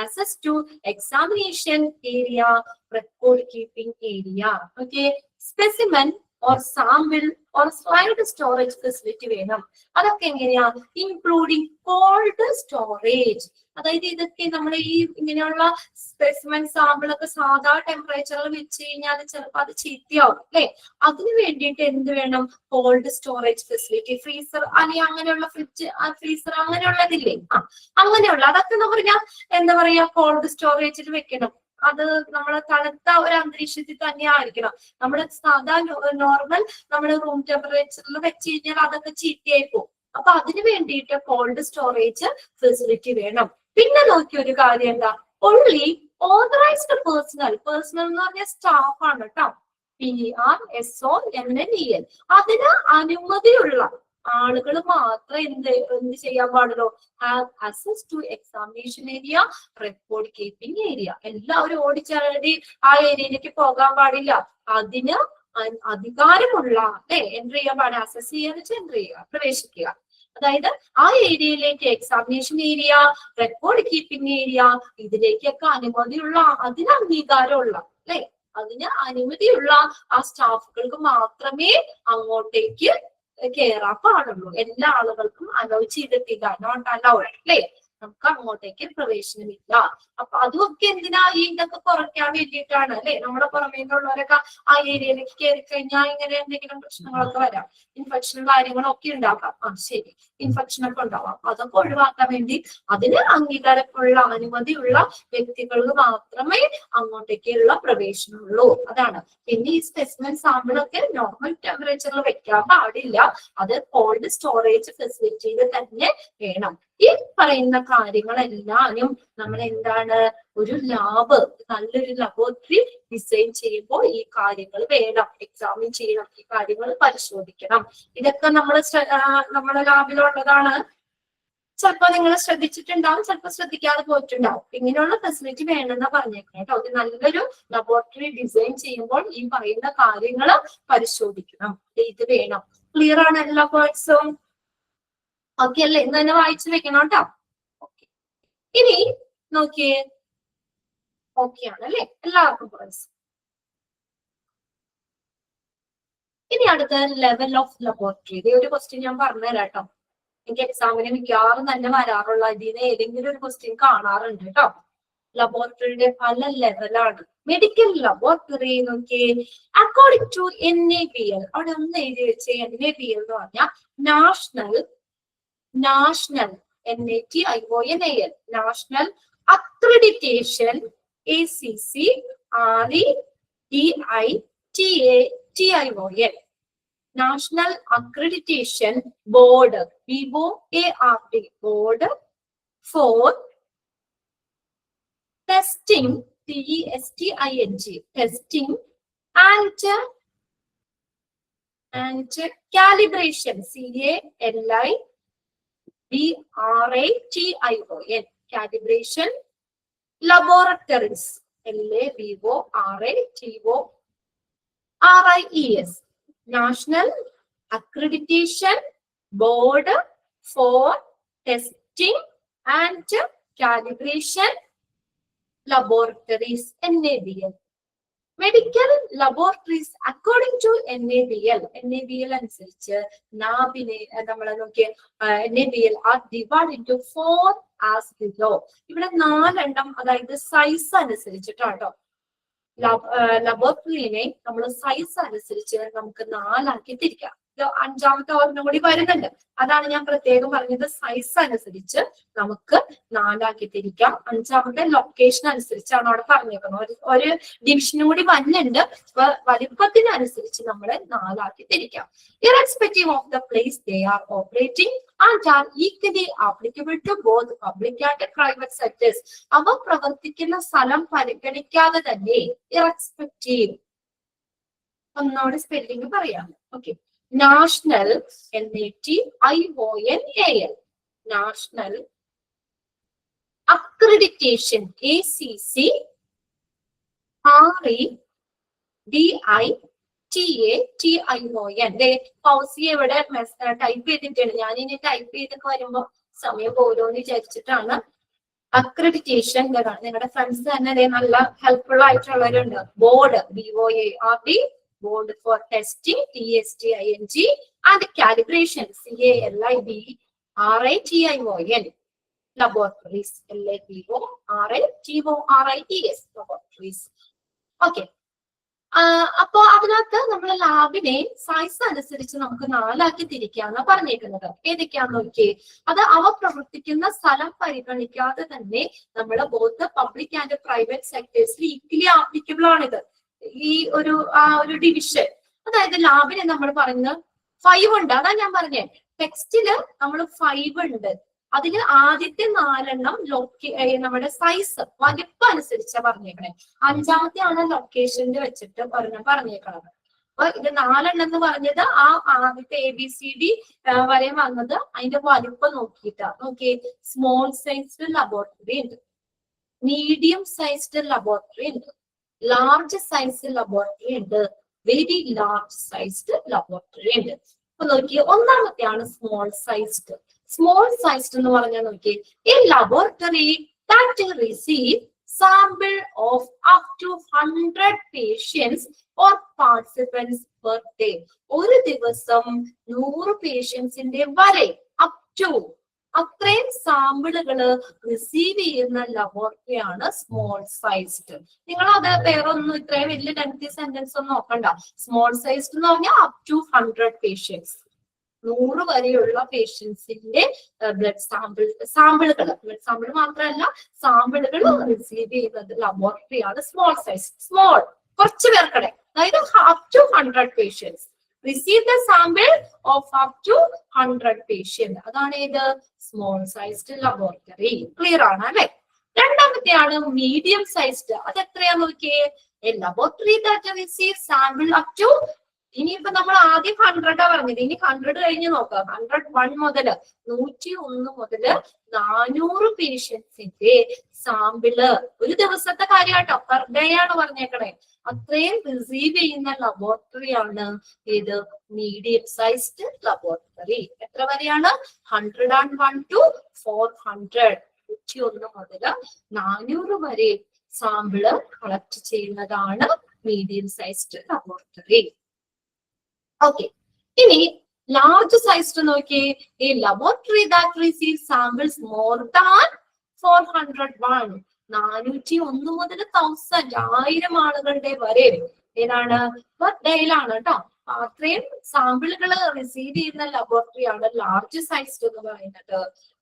access to examination area, record keeping area. Okay, specimen or sample or slide storage facility വേണം. അതൊക്കെ എങ്ങനെയാ? Including cold storage. അതായത് ഇതൊക്കെ നമ്മൾ ഈ ഇങ്ങനെയുള്ള specimen sample ഒക്കെ സാധാ ടെമ്പറേച്ചറിൽ വെച്ച് കഴിഞ്ഞാൽ ചിലപ്പോൾ അത് ചീത്തയാവും അല്ലെ. അതിന് വേണ്ടിയിട്ട് എന്ത് വേണം? Cold storage facility. ഫ്രീസർ അല്ലെങ്കിൽ അങ്ങനെയുള്ള ഫ്രിഡ്ജ്, ഫ്രീസർ അങ്ങനെയുള്ളതില്ലേ, അങ്ങനെയുള്ള അതൊക്കെ എന്ന് പറഞ്ഞാൽ എന്താ പറയാ, കോൾഡ് സ്റ്റോറേജിൽ വെക്കണം. അത് നമ്മളെ തണുത്ത ഒരു അന്തരീക്ഷത്തിൽ തന്നെ ആയിരിക്കണം. നമ്മുടെ സാധാ നോർമൽ നമ്മുടെ റൂം ടെമ്പറേച്ചറിൽ വെച്ച് കഴിഞ്ഞാൽ അതൊക്കെ ചീത്തയായി പോകും. അപ്പൊ അതിന് വേണ്ടിയിട്ട് കോൾഡ് സ്റ്റോറേജ് ഫെസിലിറ്റി വേണം. പിന്നെ നോക്കിയ ഒരു കാര്യം എന്താ, ഓൺലി ഓതറൈസ്ഡ് പേഴ്സണൽ എന്ന് പറഞ്ഞ സ്റ്റാഫ് ആണ് കേട്ടോ. PRSONNEL അതിന് അനുമതിയുള്ള ആളുകൾ മാത്രമേ എന്ത് ചെയ്യാൻ പാടുള്ളൂ, have access to examination area, record keeping area. എല്ലാവരും ഓടിച്ചാടി ആ ഏരിയയിലേക്ക് പോകാൻ പാടില്ല. അതിന് അധികാരമുള്ള എൻട്രി ചെയ്യാൻ പാടില്ല. അസസ് ചെയ്യാന്ന് വെച്ചാൽ എൻട്രി ചെയ്യുക, പ്രവേശിക്കുക. അതായത് ആ ഏരിയയിലേക്ക് examination area, record keeping area, ഇതിലേക്കൊക്കെ അനുമതിയുള്ള, അതിന് അംഗീകാരമുള്ള അതിന് അനുമതിയുള്ള ആ സ്റ്റാഫുകൾക്ക് മാത്രമേ അങ്ങോട്ടേക്ക് കയറാൻ പാടുള്ളൂ. എല്ലാ ആളുകൾക്കും അലോ ചെയ്തിട്ടില്ല, നോട്ട് അലൗഡ് അല്ലേ. നമുക്ക് അങ്ങോട്ടേക്ക് പ്രവേശനമില്ല. അപ്പൊ അതൊക്കെ എന്തിനാ, ഇതൊക്കെ കുറയ്ക്കാൻ വേണ്ടിയിട്ടാണ് അല്ലെ. നമ്മുടെ പുറമേന്നുള്ളവരൊക്കെ ആ ഏരിയയിലേക്ക് കയറി കഴിഞ്ഞാൽ ഇങ്ങനെ എന്തെങ്കിലും പ്രശ്നങ്ങളൊക്കെ വരാം, ഇൻഫെക്ഷനും കാര്യങ്ങളൊക്കെ ഉണ്ടാക്കാം. ശരി, ഇൻഫെക്ഷൻ ഒക്കെ ഉണ്ടാവാം. അതൊക്കെ ഒഴിവാക്കാൻ വേണ്ടി അതിന് അംഗീകാരമുള്ള അനുമതിയുള്ള വ്യക്തികൾക്ക് മാത്രമേ അങ്ങോട്ടേക്കുള്ള പ്രവേശനമുള്ളൂ. അതാണ്. പിന്നെ ഈ സ്പെസിമെൻ സാമ്പിളൊക്കെ നോർമൽ ടെമ്പറേച്ചറിൽ വെക്കാൻ പാടില്ല. അത് കോൾഡ് സ്റ്റോറേജ് ഫെസിലിറ്റിയിൽ തന്നെ വേണം. ഈ പറയുന്ന കാര്യങ്ങളെല്ലാനും നമ്മൾ എന്താണ്, ഒരു ലാബ്, നല്ലൊരു ലബോറട്ടറി ഡിസൈൻ ചെയ്യുമ്പോൾ ഈ കാര്യങ്ങൾ വേണം, എക്സാമിൻ ചെയ്യണം, ഈ കാര്യങ്ങൾ പരിശോധിക്കണം. ഇതൊക്കെ നമ്മുടെ ലാബിലുള്ളതാണ്. ചിലപ്പോ നിങ്ങൾ ശ്രദ്ധിച്ചിട്ടുണ്ടാവും, ചിലപ്പോൾ ശ്രദ്ധിക്കാതെ പോയിട്ടുണ്ടാവും. ഇങ്ങനെയുള്ള ഫെസിലിറ്റി വേണമെന്നാ പറഞ്ഞേക്കണം കേട്ടോ. ഒരു നല്ലൊരു ലബോറട്ടറി ഡിസൈൻ ചെയ്യുമ്പോൾ ഈ പറയുന്ന കാര്യങ്ങൾ പരിശോധിക്കണം. ഇത് വേണം. ക്ലിയർ ആണ് എല്ലാ പോയിന്റ്സും? ഓക്കെ അല്ലേ? ഇന്ന് തന്നെ വായിച്ചു വെക്കണം കേട്ടോ. ഓക്കെ, ഇനി നോക്കിയേ, ഓക്കെ ആണ് അല്ലെ എല്ലാവർക്കും പോയിന്റ്സ്. ഇനി അടുത്ത ലെവൽ ഓഫ് ലബോറട്ടറി. ഇതേ ഒരു ക്വസ്റ്റ്യൻ ഞാൻ പറഞ്ഞുതരാം കേട്ടോ. എനിക്ക് എക്സാമിന് മിക്കവാറും തന്നെ വരാറുള്ള ഇതിന് ഏതെങ്കിലും ഒരു ക്വസ്റ്റ്യൻ കാണാറുണ്ട് കേട്ടോ. ലബോറട്ടറിയുടെ പല ലെവലാണ്. മെഡിക്കൽ ലബോറട്ടറി നോക്കിയേ, അക്കോർഡിംഗ് ടു NABL, അവിടെ ഒന്ന് എഴുതി വെച്ച്, NABL എന്ന് പറഞ്ഞാൽ national NATIONAL national accreditation ACC REDITATION national accreditation board BOARD board for testing TESTING testing and calibration CALIBRATION calibration laboratories LABORATORIES National Accreditation Board for Testing and Calibration Laboratories NABL. Medical laboratories according to NABL അനുസരിച്ച് നാബിനെ നമ്മളെ നോക്കിയ NABL are divide into 4 as below. ഇവിടെ 4 എണ്ണം, അതായത് size അനുസരിച്ചിട്ടാട്ടോ. ലബോറട്ടറിനെ നമ്മൾ size അനുസരിച്ച് നമുക്ക് 4 ആക്കി തിരിക്കാം. അഞ്ചാമത്തെ ഒരെണ്ണം കൂടി വരുന്നുണ്ട്, അതാണ് ഞാൻ പ്രത്യേകം പറഞ്ഞത്. സൈസ് അനുസരിച്ച് നമുക്ക് 4 ആക്കി തിരിക്കാം. അഞ്ചാമത്തെ ലൊക്കേഷൻ അനുസരിച്ചാണ് അവിടെ പറഞ്ഞേക്കുന്നത്. ഒരു ഡിവിഷനും കൂടി വരുന്നുണ്ട്. വലിപ്പത്തിനനുസരിച്ച് നമ്മളെ 4 ആക്കി തിരിക്കാം. Irrespective of the place they are operating and are equally applicable to both public and private sectors. അവ പ്രവർത്തിക്കുന്ന സ്ഥലം പരിഗണിക്കാതെ തന്നെ ഇറസ്പെക്റ്റീവ്. ഒന്നോടെ സ്പെല്ലിംഗ് പറയാം. Okay, national NATIONAL national accreditation ACC REDITATION. Fousi ഇവിടെ ടൈപ്പ് ചെയ്തിട്ടുണ്ട്. ഞാൻ ഇനി ടൈപ്പ് ചെയ്തൊക്കെ വരുമ്പോ സമയം പോലോന്ന് വിചാരിച്ചിട്ടാണ്. അക്രഡിറ്റേഷൻ നിങ്ങളുടെ ഫ്രണ്ട്സ് തന്നെ നല്ല ഹെൽപ്ഫുൾ ആയിട്ടുള്ളവരുണ്ട്. Board BOARD Board for Testing TESTING and Calibration CALIBRATION Laboratories LABORATORIES Laboratories. Okay, അപ്പൊ അതിനകത്ത് നമ്മൾ ലാബിനെ സൈസ് അനുസരിച്ച് നമുക്ക് 4 തിരിക്കാന്ന് പറഞ്ഞേക്കുന്നത്. ഏതൊക്കെയാന്ന് നോക്കിയേ. അത് അവ പ്രവർത്തിക്കുന്ന സ്ഥലം പരിഗണിക്കാതെ തന്നെ നമ്മുടെ ബോത്ത് പബ്ലിക് ആൻഡ് പ്രൈവറ്റ് സെക്ടേഴ്സിൽ ഈക്വലി ആപ്ലിക്കബിൾ ആണിത്. ഈ ഒരു ഡിവിഷൻ. അതായത് ലാബിനെ നമ്മൾ പറയുന്നത് 5 ഉണ്ട്. അതാ ഞാൻ പറഞ്ഞേ, ടെക്സ്റ്റില് നമ്മൾ 5 ഉണ്ട്. അതിൽ ആദ്യത്തെ 4 നമ്മുടെ സൈസ് വലിപ്പം അനുസരിച്ചാ പറഞ്ഞേക്കണേ. 5ാമത്തെ ആണ് ലൊക്കേഷനിൽ വെച്ചിട്ട് പറഞ്ഞേക്കണത്. അപ്പൊ ഇത് 4 എന്ന് പറഞ്ഞത് ആ ആദ്യത്തെ ABCD വരെ വന്നത് അതിന്റെ വലിപ്പം നോക്കിയിട്ടാ. നോക്കിയേ, സ്മോൾ സൈസ്ഡ് ലബോറട്ടറി ഉണ്ട്, മീഡിയം സൈസ്ഡ് ലബോറട്ടറി ഉണ്ട്, ലാർജ് സൈസ്ഡ് ലബോറട്ടറി ഉണ്ട്, വെരി ലാർജ് സൈസ്ഡ് ലബോറട്ടറി ഉണ്ട്. അപ്പൊ നോക്കിയേ, 1ാമത്തെയാണ് സ്മോൾ സൈസ്ഡ്. സ്മോൾ സൈസ്ഡ് എന്ന് പറഞ്ഞാൽ നോക്കിയേ, a laboratory that receive sample of up to 100 patients or participants per day. ഒരു ദിവസം 100 പേഷ്യൻസിന്റെ വരെ അപ് ടു അത്രയും സാമ്പിളുകള് റിസീവ് ചെയ്യുന്ന ലബോറട്ടറിയാണ് സ്മോൾ സൈസ്ഡ്. നിങ്ങൾ അത് വേറൊന്നും ഇത്രയും വലിയ ലെങ്തി സെന്റൻസ് ഒന്നും നോക്കണ്ട. സ്മോൾ സൈസ്ഡ് എന്ന് പറഞ്ഞാൽ അപ് ടു 100 പേഷ്യൻസ്, 100 വരെയുള്ള പേഷ്യൻസിന്റെ ബ്ലഡ് സാമ്പിളുകൾ മാത്രമല്ല, സാമ്പിളുകൾ റിസീവ് ചെയ്യുന്നത് ലബോറട്ടറിയാണ് സ്മോൾ സൈസ്. സ്മോൾ കുറച്ച് പേർക്കടെ, അതായത് up to 100 patients. Receive the sample of up to 100 patient. അതാണ് ഏത് സ്മോൾ സൈസ്ഡ് ലബോറട്ടറി. ക്ലിയർ ആണ് അല്ലെ? 2ാമത്തെയാണ് മീഡിയം സൈസ്ഡ്. അത് എത്രയാ നോക്കിയേ, a laboratory that receive sample up to. ഇനിയിപ്പോ നമ്മൾ ആദ്യം 100 പറഞ്ഞത്, ഇനി 100 കഴിഞ്ഞ് നോക്കാം. 101 മുതൽ 101 മുതൽ 400 പേഷ്യൻസിന്റെ സാമ്പിള് ഒരു ദിവസത്തെ കാര്യമാട്ടോ, പെർ ഡേ ആണ് പറഞ്ഞേക്കണേ. അത്രയും റിസീവ് ചെയ്യുന്ന ലബോറട്ടറിയാണ് ഏത് മീഡിയം സൈസ്ഡ് ലബോറട്ടറി. എത്ര വരെയാണ്? 101 to 400. 101 മുതൽ 400 വരെ സാമ്പിള് കളക്ട് ചെയ്യുന്നതാണ് മീഡിയം സൈസ്ഡ് ലബോറട്ടറി. ഓക്കെ, ഇനി ലാർജ് സൈസ്ഡ് നോക്കിയേ, ഈ laboratory that receive samples more than 401. 401 മുതൽ 1000 ആളുകളുടെ വരെ ഏതാണ് പെർ ഡേയിലാണ് കേട്ടോ. അത്രയും സാമ്പിളുകൾ റിസീവ് ചെയ്യുന്ന ലബോറട്ടറിയാണ് ലാർജ് സൈസ്ഡ് എന്ന് പറയുന്നത്.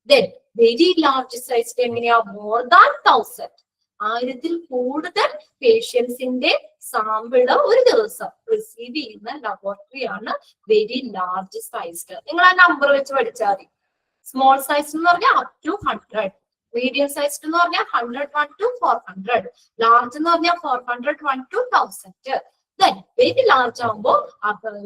ദെൻ വെരി ലാർജ് സൈസ്ഡ് എങ്ങനെയാ? More than 1000. 1000ൽ കൂടുതൽ പേഷ്യൻസിന്റെ സാമ്പിള് ഒരു ദിവസം റിസീവ് ചെയ്യുന്ന ലബോറട്ടറിയാണ് വെരി ലാർജ് സൈസ്ഡ്. നിങ്ങൾ ആ നമ്പർ വെച്ച് പഠിച്ചാൽ മതി. സ്മോൾ സൈസ് എന്ന് പറഞ്ഞാൽ അപ് ടു 100, മീഡിയം സൈസ്ഡ് എന്ന് പറഞ്ഞാൽ 101 to 400, ലാർജ് എന്ന് പറഞ്ഞാൽ 401 to 1000. ദെൻ വെരി ലാർജ് ആകുമ്പോൾ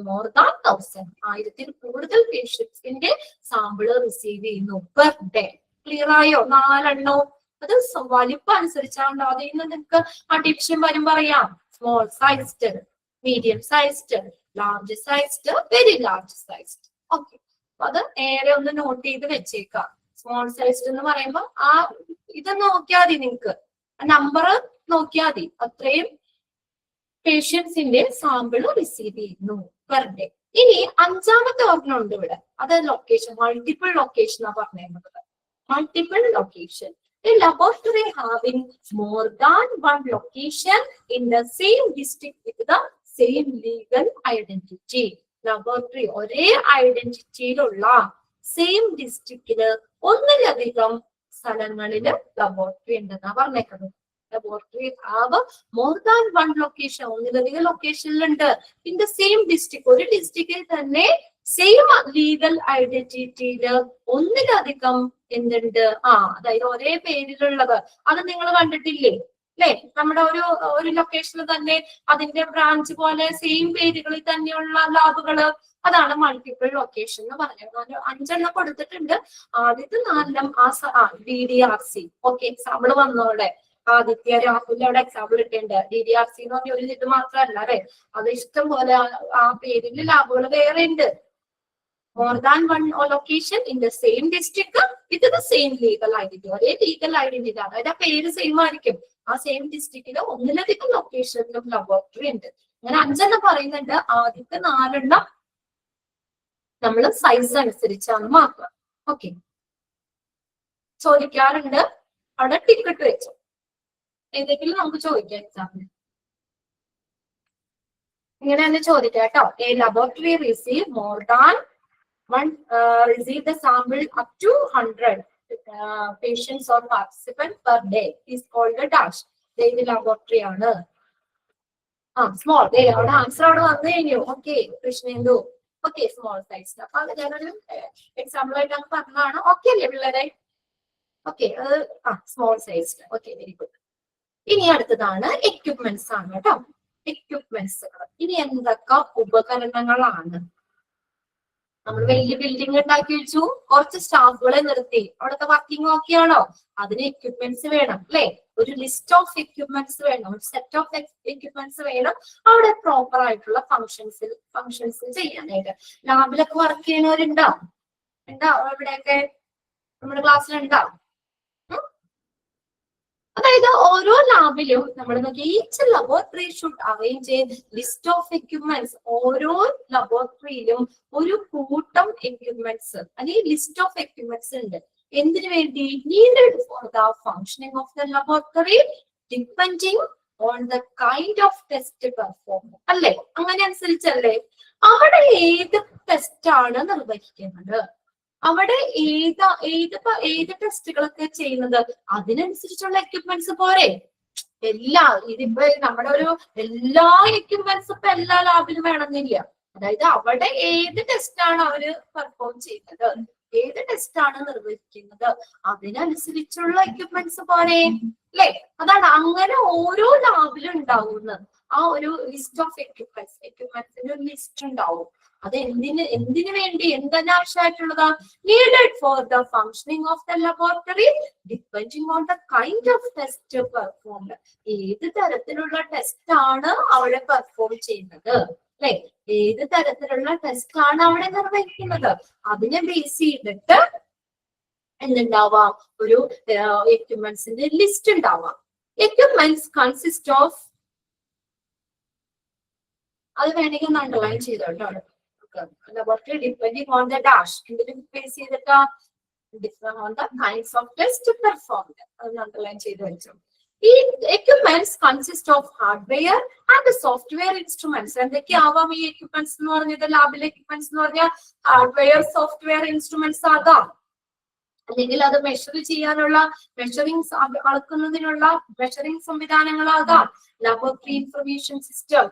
മോർ ദാൻ 1000. 1000ൽ കൂടുതൽ പേഷ്യൻസിന്റെ സാമ്പിള് റിസീവ് ചെയ്യുന്നു പെർ ഡേ. ക്ലിയർ ആയോ? 4 എണ്ണവും. അത് വലിപ്പം അനുസരിച്ചാണ്. അതിൽ നിന്ന് നിങ്ങൾക്ക് ആ ഡിവിഷൻ വരുമ്പോ അറിയാം. Small sized, medium sized, large sized, very large sized. Okay, അപ്പൊ അത് നേരെ ഒന്ന് നോട്ട് ചെയ്ത് വെച്ചേക്കാം. സ്മോൾ സൈസ്ഡ് എന്ന് പറയുമ്പോ ആ ഇത് നോക്കിയാൽ മതി, നിങ്ങൾക്ക് നമ്പർ നോക്കിയാൽ മതി. അത്രയും പേഷ്യൻസിന്റെ സാമ്പിള് റിസീവ് ചെയ്യുന്നു പെർ ഡേ. ഇനി 5ാമത്തെ ഒരെണ്ണം ഉണ്ട് ഇവിടെ. അത് ലൊക്കേഷൻ, മൾട്ടിപ്പിൾ ലൊക്കേഷൻ ആ പറഞ്ഞിരുന്നത്. Multiple location. A laboratory having more than one location in the same district with the same legal identity. Laboratory ഒരേ ഐഡന്റിറ്റിയിലുള്ള സെയിം ഡിസ്ട്രിക്റ്റില് ഒന്നിലധികം സ്ഥലങ്ങളില് ലബോറട്ടറി ഉണ്ടെന്നാ പറഞ്ഞേക്കുന്നത്. Laboratory have more than 1 location, ഒന്നിലധികം ലൊക്കേഷനിലുണ്ട്. ഇൻ ദ സെയിം ഡിസ്ട്രിക്ട്, ഒരു ഡിസ്ട്രിക്റ്റിൽ തന്നെ സെയിം ലീഗൽ ഐഡന്റിറ്റിയില് ഒന്നിലധികം എന്തുണ്ട്? അതായത് ഒരേ പേരിലുള്ളത്. അത് നിങ്ങൾ കണ്ടിട്ടില്ലേ അല്ലെ? നമ്മുടെ ഒരു ലൊക്കേഷനിൽ തന്നെ അതിന്റെ ബ്രാഞ്ച് പോലെ സെയിം പേരുകളിൽ തന്നെയുള്ള ലാബുകള്, അതാണ് മൾട്ടിപ്പിൾ ലൊക്കേഷൻ എന്ന് പറഞ്ഞത്. 5 എണ്ണം കൊടുത്തിട്ടുണ്ട്. ആദ്യത്തെ 4 DDRC. ഓക്കെ, എക്സാമ്പിൾ വന്നോടെ ആദിത്യ രാഹുൽ അവിടെ എക്സാമ്പിൾ ഇട്ടുണ്ട്. DDRC എന്ന് പറഞ്ഞ ഒരു ഇത് മാത്രമല്ല അല്ലെ, അത് ഇഷ്ടം പോലെ ആ പേരിൽ ലാബുകൾ വേറെ ഉണ്ട്. More than one location in the same district with the same legal identity. ഒരേ ലീഗൽ ഐഡന്റിറ്റി, അതായത് ആ പേര് സെയിം ആയിരിക്കും. ആ സെയിം ഡിസ്ട്രിക്റ്റില് ഒന്നിലധികം ലൊക്കേഷനിലും ലബോറട്ടറി ഉണ്ട്. അങ്ങനെ 5 എണ്ണം പറയുന്നുണ്ട്. ആദ്യത്തെ 4 എണ്ണം നമ്മൾ സൈസ് അനുസരിച്ചാണ് മാറ്റുക. ഓക്കെ, ചോദിക്കാറുണ്ട്. അവിടെ ടിക്കറ്റ് വെച്ചു. ഏതെങ്കിലും നമുക്ക് ചോദിക്കാം എക്സാമിന്. ഇങ്ങനെ തന്നെ ചോദിക്കാം കേട്ടോ. A laboratory receive more than receive the sample up to 100 patients or participants per day is called a dash. ഇത് ലബോറട്ടറി ആണ്. സ്മോൾ അവിടെ ആൻസർ അവിടെ വന്നു കഴിഞ്ഞു. Okay Krishnendu, okay small size. അപ്പൊ അത് ഞാനൊരു എക്സാമ്പിൾ ആയിട്ട് അങ്ങ് പറഞ്ഞതാണ്. ഓക്കെ അല്ലേ പിള്ളേരെ? ഓക്കെ അത് small size. Okay very good. ഇനി അടുത്തതാണ് എക്യുപ്മെന്റ്സ് ആണ് കേട്ടോ. എക്യുപ്മെന്റ്സ് ഇനി എന്തൊക്കെ ഉപകരണങ്ങളാണ്? നമ്മൾ വലിയ ബിൽഡിംഗ് ഉണ്ടാക്കി വെച്ചു, കുറച്ച് സ്റ്റാഫുകളെ നിർത്തി, അവിടുത്തെ വർക്കിംഗ് ഓക്കെയാണോ? അതിന് എക്യുപ്മെന്റ്സ് വേണം അല്ലെ? ഒരു ലിസ്റ്റ് ഓഫ് എക്യുപ്മെന്റ്സ് വേണം, ഒരു സെറ്റ് ഓഫ് എക്യുപ്മെന്റ്സ് വേണം അവിടെ പ്രോപ്പർ ആയിട്ടുള്ള ഫങ്ഷൻസ് ചെയ്യാനായിട്ട്. ലാബിലൊക്കെ വർക്ക് ചെയ്യുന്നവരുണ്ടോ? ഇവിടെയൊക്കെ നമ്മുടെ ക്ലാസ്സിലുണ്ടാവും. അതായത് ഓരോ ലാബിലും നമ്മൾ each laboratory should arrange A list of equipments. ഓരോ ലബോറട്ടറിയിലും ഒരു കൂട്ടം എക്യുപ്മെന്റ്സ് അല്ലെങ്കിൽ ലിസ്റ്റ് ഓഫ് എക്യുപ്മെന്റ്സ് ഉണ്ട്. എന്തിനു വേണ്ടി? Needed for the functioning of the laboratory depending on the kind of test perform അല്ലേ? അങ്ങനെ അനുസരിച്ചല്ലേ അവിടെ ഏത് ടെസ്റ്റ് ആണ് നിർവഹിക്കുന്നത്, അവിടെ ഏത് ടെസ്റ്റുകളൊക്കെ ചെയ്യുന്നത്, അതിനനുസരിച്ചുള്ള എക്യുപ്മെന്റ്സ് പോരെ? ഇതിപ്പോ നമ്മുടെ എല്ലാ എക്യുപ്മെന്റ്സ് ഇപ്പൊ എല്ലാ ലാബിലും വേണമെന്നില്ല. അതായത് അവിടെ ഏത് ടെസ്റ്റ് ആണ് അവര് പെർഫോം ചെയ്യുന്നത്, ഏത് ടെസ്റ്റ് ആണ് നിർവഹിക്കുന്നത്, അതിനനുസരിച്ചുള്ള എക്യുപ്മെന്റ്സ് പോരെ അല്ലെ? അതാണ് അങ്ങനെ ഓരോ ലാബിലും ഉണ്ടാവുന്നത്. ആ ഒരു ലിസ്റ്റ് ഓഫ് എക്യുപ്മെന്റ്സിന്റെ ഒരു ലിസ്റ്റ് ഉണ്ടാവും. അത് എന്തിനു വേണ്ടി, എന്തിനാവശ്യമായിട്ടുള്ളതാ? Needed for the functioning of the laboratory depending on the kind of test performed. ഏത് തരത്തിലുള്ള ടെസ്റ്റ് ആണ് അവിടെ പെർഫോം ചെയ്യുന്നത് അല്ലെ? ഏത് തരത്തിലുള്ള ടെസ്റ്റ് ആണ് അവിടെ നിർവഹിക്കുന്നത്, അതിനെ ബേസ് ചെയ്തിട്ട് എന്തുണ്ടാവാം? ഒരു എക്യുപ്മെന്റ്സിന്റെ ലിസ്റ്റ് ഉണ്ടാവാം. എക്യുപ്മെന്റ്സ് കൺസിസ്റ്റ് ഓഫ്, അത് വേണമെങ്കിൽ ഒന്ന് അണ്ടർലൈൻ ചെയ്തോട്ടോ. Laboratory depending on the dash എന്തിനും ബേസ് ചെയ്തിട്ട് different on the kinds of test performed. അത് അണ്ടർലൈൻ ചെയ്ത് വെച്ചു. ഈ equipments consist of hardware and software instruments. എന്തൊക്കെയാവാം ഈ എക്യുപ്മെന്റ്സ് എന്ന് പറഞ്ഞത്? ലാബിലെ എക്യുപ്മെന്റ്സ് എന്ന് പറഞ്ഞാൽ ഹാർഡ്വെയർ, സോഫ്റ്റ്വെയർ ഇൻസ്ട്രുമെന്റ്സ് ആകാം, അല്ലെങ്കിൽ അത് മെഷർ ചെയ്യാനുള്ള അളക്കുന്നതിനുള്ള മെഷറിംഗ് സംവിധാനങ്ങളാകാം. Laboratory information system,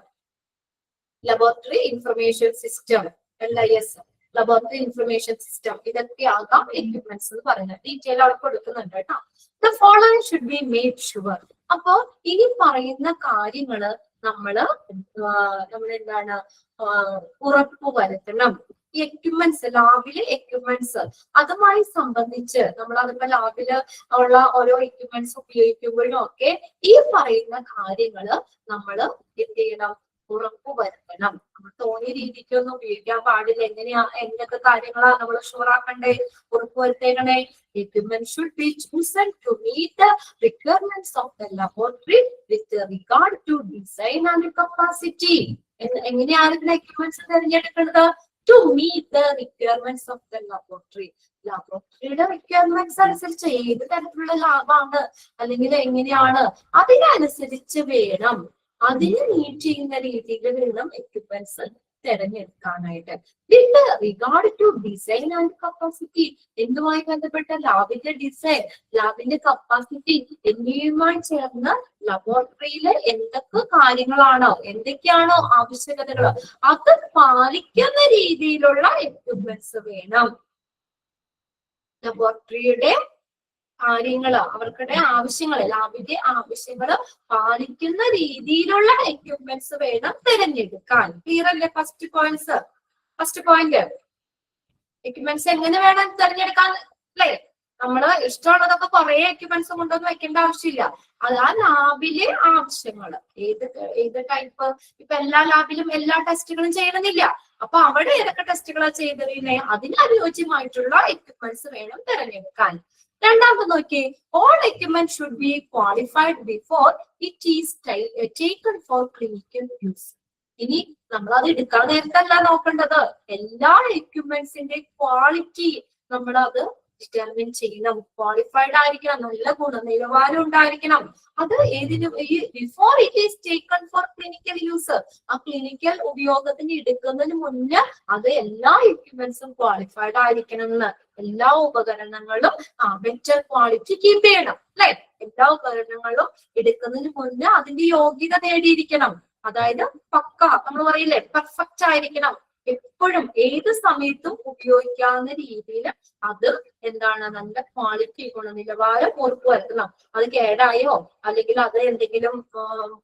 LIS, laboratory information system, ഇതൊക്കെ ആകാം എക്യുപ്മെന്റ്സ് എന്ന് പറയുന്നത്. ഡീറ്റെയിൽ അവിടെ കൊടുക്കുന്നുണ്ട് കേട്ടോ. The following should be made sure. അപ്പോ ഇനി പറയുന്ന കാര്യങ്ങള് നമ്മള് എന്താണ് ഉറപ്പുവരുത്തണം. എക്യുപ്മെന്റ്സ്, ലാബിലെ എക്യുപ്മെന്റ്സ്, അതുമായി സംബന്ധിച്ച് നമ്മൾ അതിപ്പോ ലാബില് ഉള്ള ഓരോ എക്യുപ്മെന്റ്സ് ഉപയോഗിക്കുമ്പോഴും ഒക്കെ ഈ പറയുന്ന കാര്യങ്ങള് നമ്മള് എന്ത് ചെയ്യണം? ഉറപ്പുവരുത്തണം. നമ്മൾ തോന്നിയ രീതിക്കൊന്നും ഉപയോഗിക്കാൻ പാടില്ല. എന്തൊക്കെ കാര്യങ്ങളാണ് നമ്മൾ ഷുവറാക്കണ്ടേ, ഉറപ്പുവരുത്തേക്കണേ? Equipment should be chosen to meet the requirements of the laboratory with regard to design and capacity. എങ്ങനെയാണ് എക്യുപ്മെന്റ്സ് തിരഞ്ഞെടുക്കുന്നത്? To meet the requirements of the laboratory. ലബോറട്ടറിയുടെ റിക്വയർമെന്റ്സ് അനുസരിച്ച് ഏത് തരത്തിലുള്ള ലാബാണ് അല്ലെങ്കിൽ എങ്ങനെയാണ് അതിനനുസരിച്ച് വേണം, അതിന് മീറ്റ് ചെയ്യുന്ന രീതിയിൽ വേണം എക്യുപ്മെന്റ്സ് തിരഞ്ഞെടുക്കാനായിട്ട്. With regard to design and capacity, എന്തുമായി ബന്ധപ്പെട്ട ലാബിന്റെ ഡിസൈൻ, ലാബിന്റെ കപ്പാസിറ്റി എന്നിവയുമായി ചേർന്ന് ലബോറട്ടറിയിലെ എന്തൊക്കെയാണോ ആവശ്യകതകൾ അത് പാലിക്കുന്ന രീതിയിലുള്ള എക്യുപ്മെന്റ്സ് വേണം. ലബോറട്ടറിയുടെ കാര്യങ്ങള്, അവർക്കുടെ ആവശ്യങ്ങള്, ലാബിന്റെ ആവശ്യങ്ങള് പാലിക്കുന്ന രീതിയിലുള്ള എക്യുപ്മെന്റ്സ് വേണം തിരഞ്ഞെടുക്കാൻ. ക്ലിയർ അല്ലേ? ഫസ്റ്റ് പോയിന്റ് എക്യുപ്മെന്റ്സ് എങ്ങനെ വേണം തിരഞ്ഞെടുക്കാൻ അല്ലേ? നമ്മള് ഇഷ്ടമുള്ളതൊക്കെ കുറെ എക്യുപ്മെന്റ്സ് കൊണ്ടൊന്നും വെക്കേണ്ട ആവശ്യമില്ല. അത് ആ ലാബിലെ ആവശ്യങ്ങള്, ഏത് ടൈപ്പ്. ഇപ്പൊ എല്ലാ ലാബിലും എല്ലാ ടെസ്റ്റുകളും ചെയ്യണമെന്നില്ല. അപ്പൊ അവിടെ ഏതൊക്കെ ടെസ്റ്റുകളാണ് ചെയ്തറിയുന്നേ, അതിനനുയോജ്യമായിട്ടുള്ള എക്യുപ്മെന്റ്സ് വേണം തിരഞ്ഞെടുക്കാൻ. രണ്ടാമത് നോക്കി, all equipment should be qualified before it is taken for clinical use. ഇനി നമ്മൾ അത് എടുക്കാൻ നേരത്തല്ല നോക്കേണ്ടത്, എല്ലാ എക്യുപ്മെന്റ്സിന്റെ ക്വാളിറ്റി നമ്മളത് ഡിറ്റർമിൻ ചെയ്യണം. ക്വാളിഫൈഡ് ആയിരിക്കണം, നല്ല ഗുണനിലവാരം ഉണ്ടായിരിക്കണം. അത് ഏതിനും ഈ before it is taken four clinical use, ആ ക്ലിനിക്കൽ ഉപയോഗത്തിന് എടുക്കുന്നതിന് മുന്നേ അത് എല്ലാ എക്യുപ്മെന്റ്സും ക്വാളിഫൈഡ് ആയിരിക്കണം എന്ന്. എല്ലാ ഉപകരണങ്ങളും ബെറ്റർ ക്വാളിറ്റി കീപ്പ് ചെയ്യണം അല്ലെ. എല്ലാ ഉപകരണങ്ങളും എടുക്കുന്നതിന് മുന്നേ അതിന്റെ യോഗ്യത നേടിയിരിക്കണം. അതായത് പക്ക, നമ്മൾ പറയില്ലേ, പെർഫെക്റ്റ് ആയിരിക്കണം. എപ്പോഴും ഏത് സമയത്തും ഉപയോഗിക്കാവുന്ന രീതിയിൽ അത് എന്താണ്, നല്ല ക്വാളിറ്റി ഗുണനിലവാരം ഉറപ്പുവരുത്തണം. അത് കേടായോ അല്ലെങ്കിൽ അത് എന്തെങ്കിലും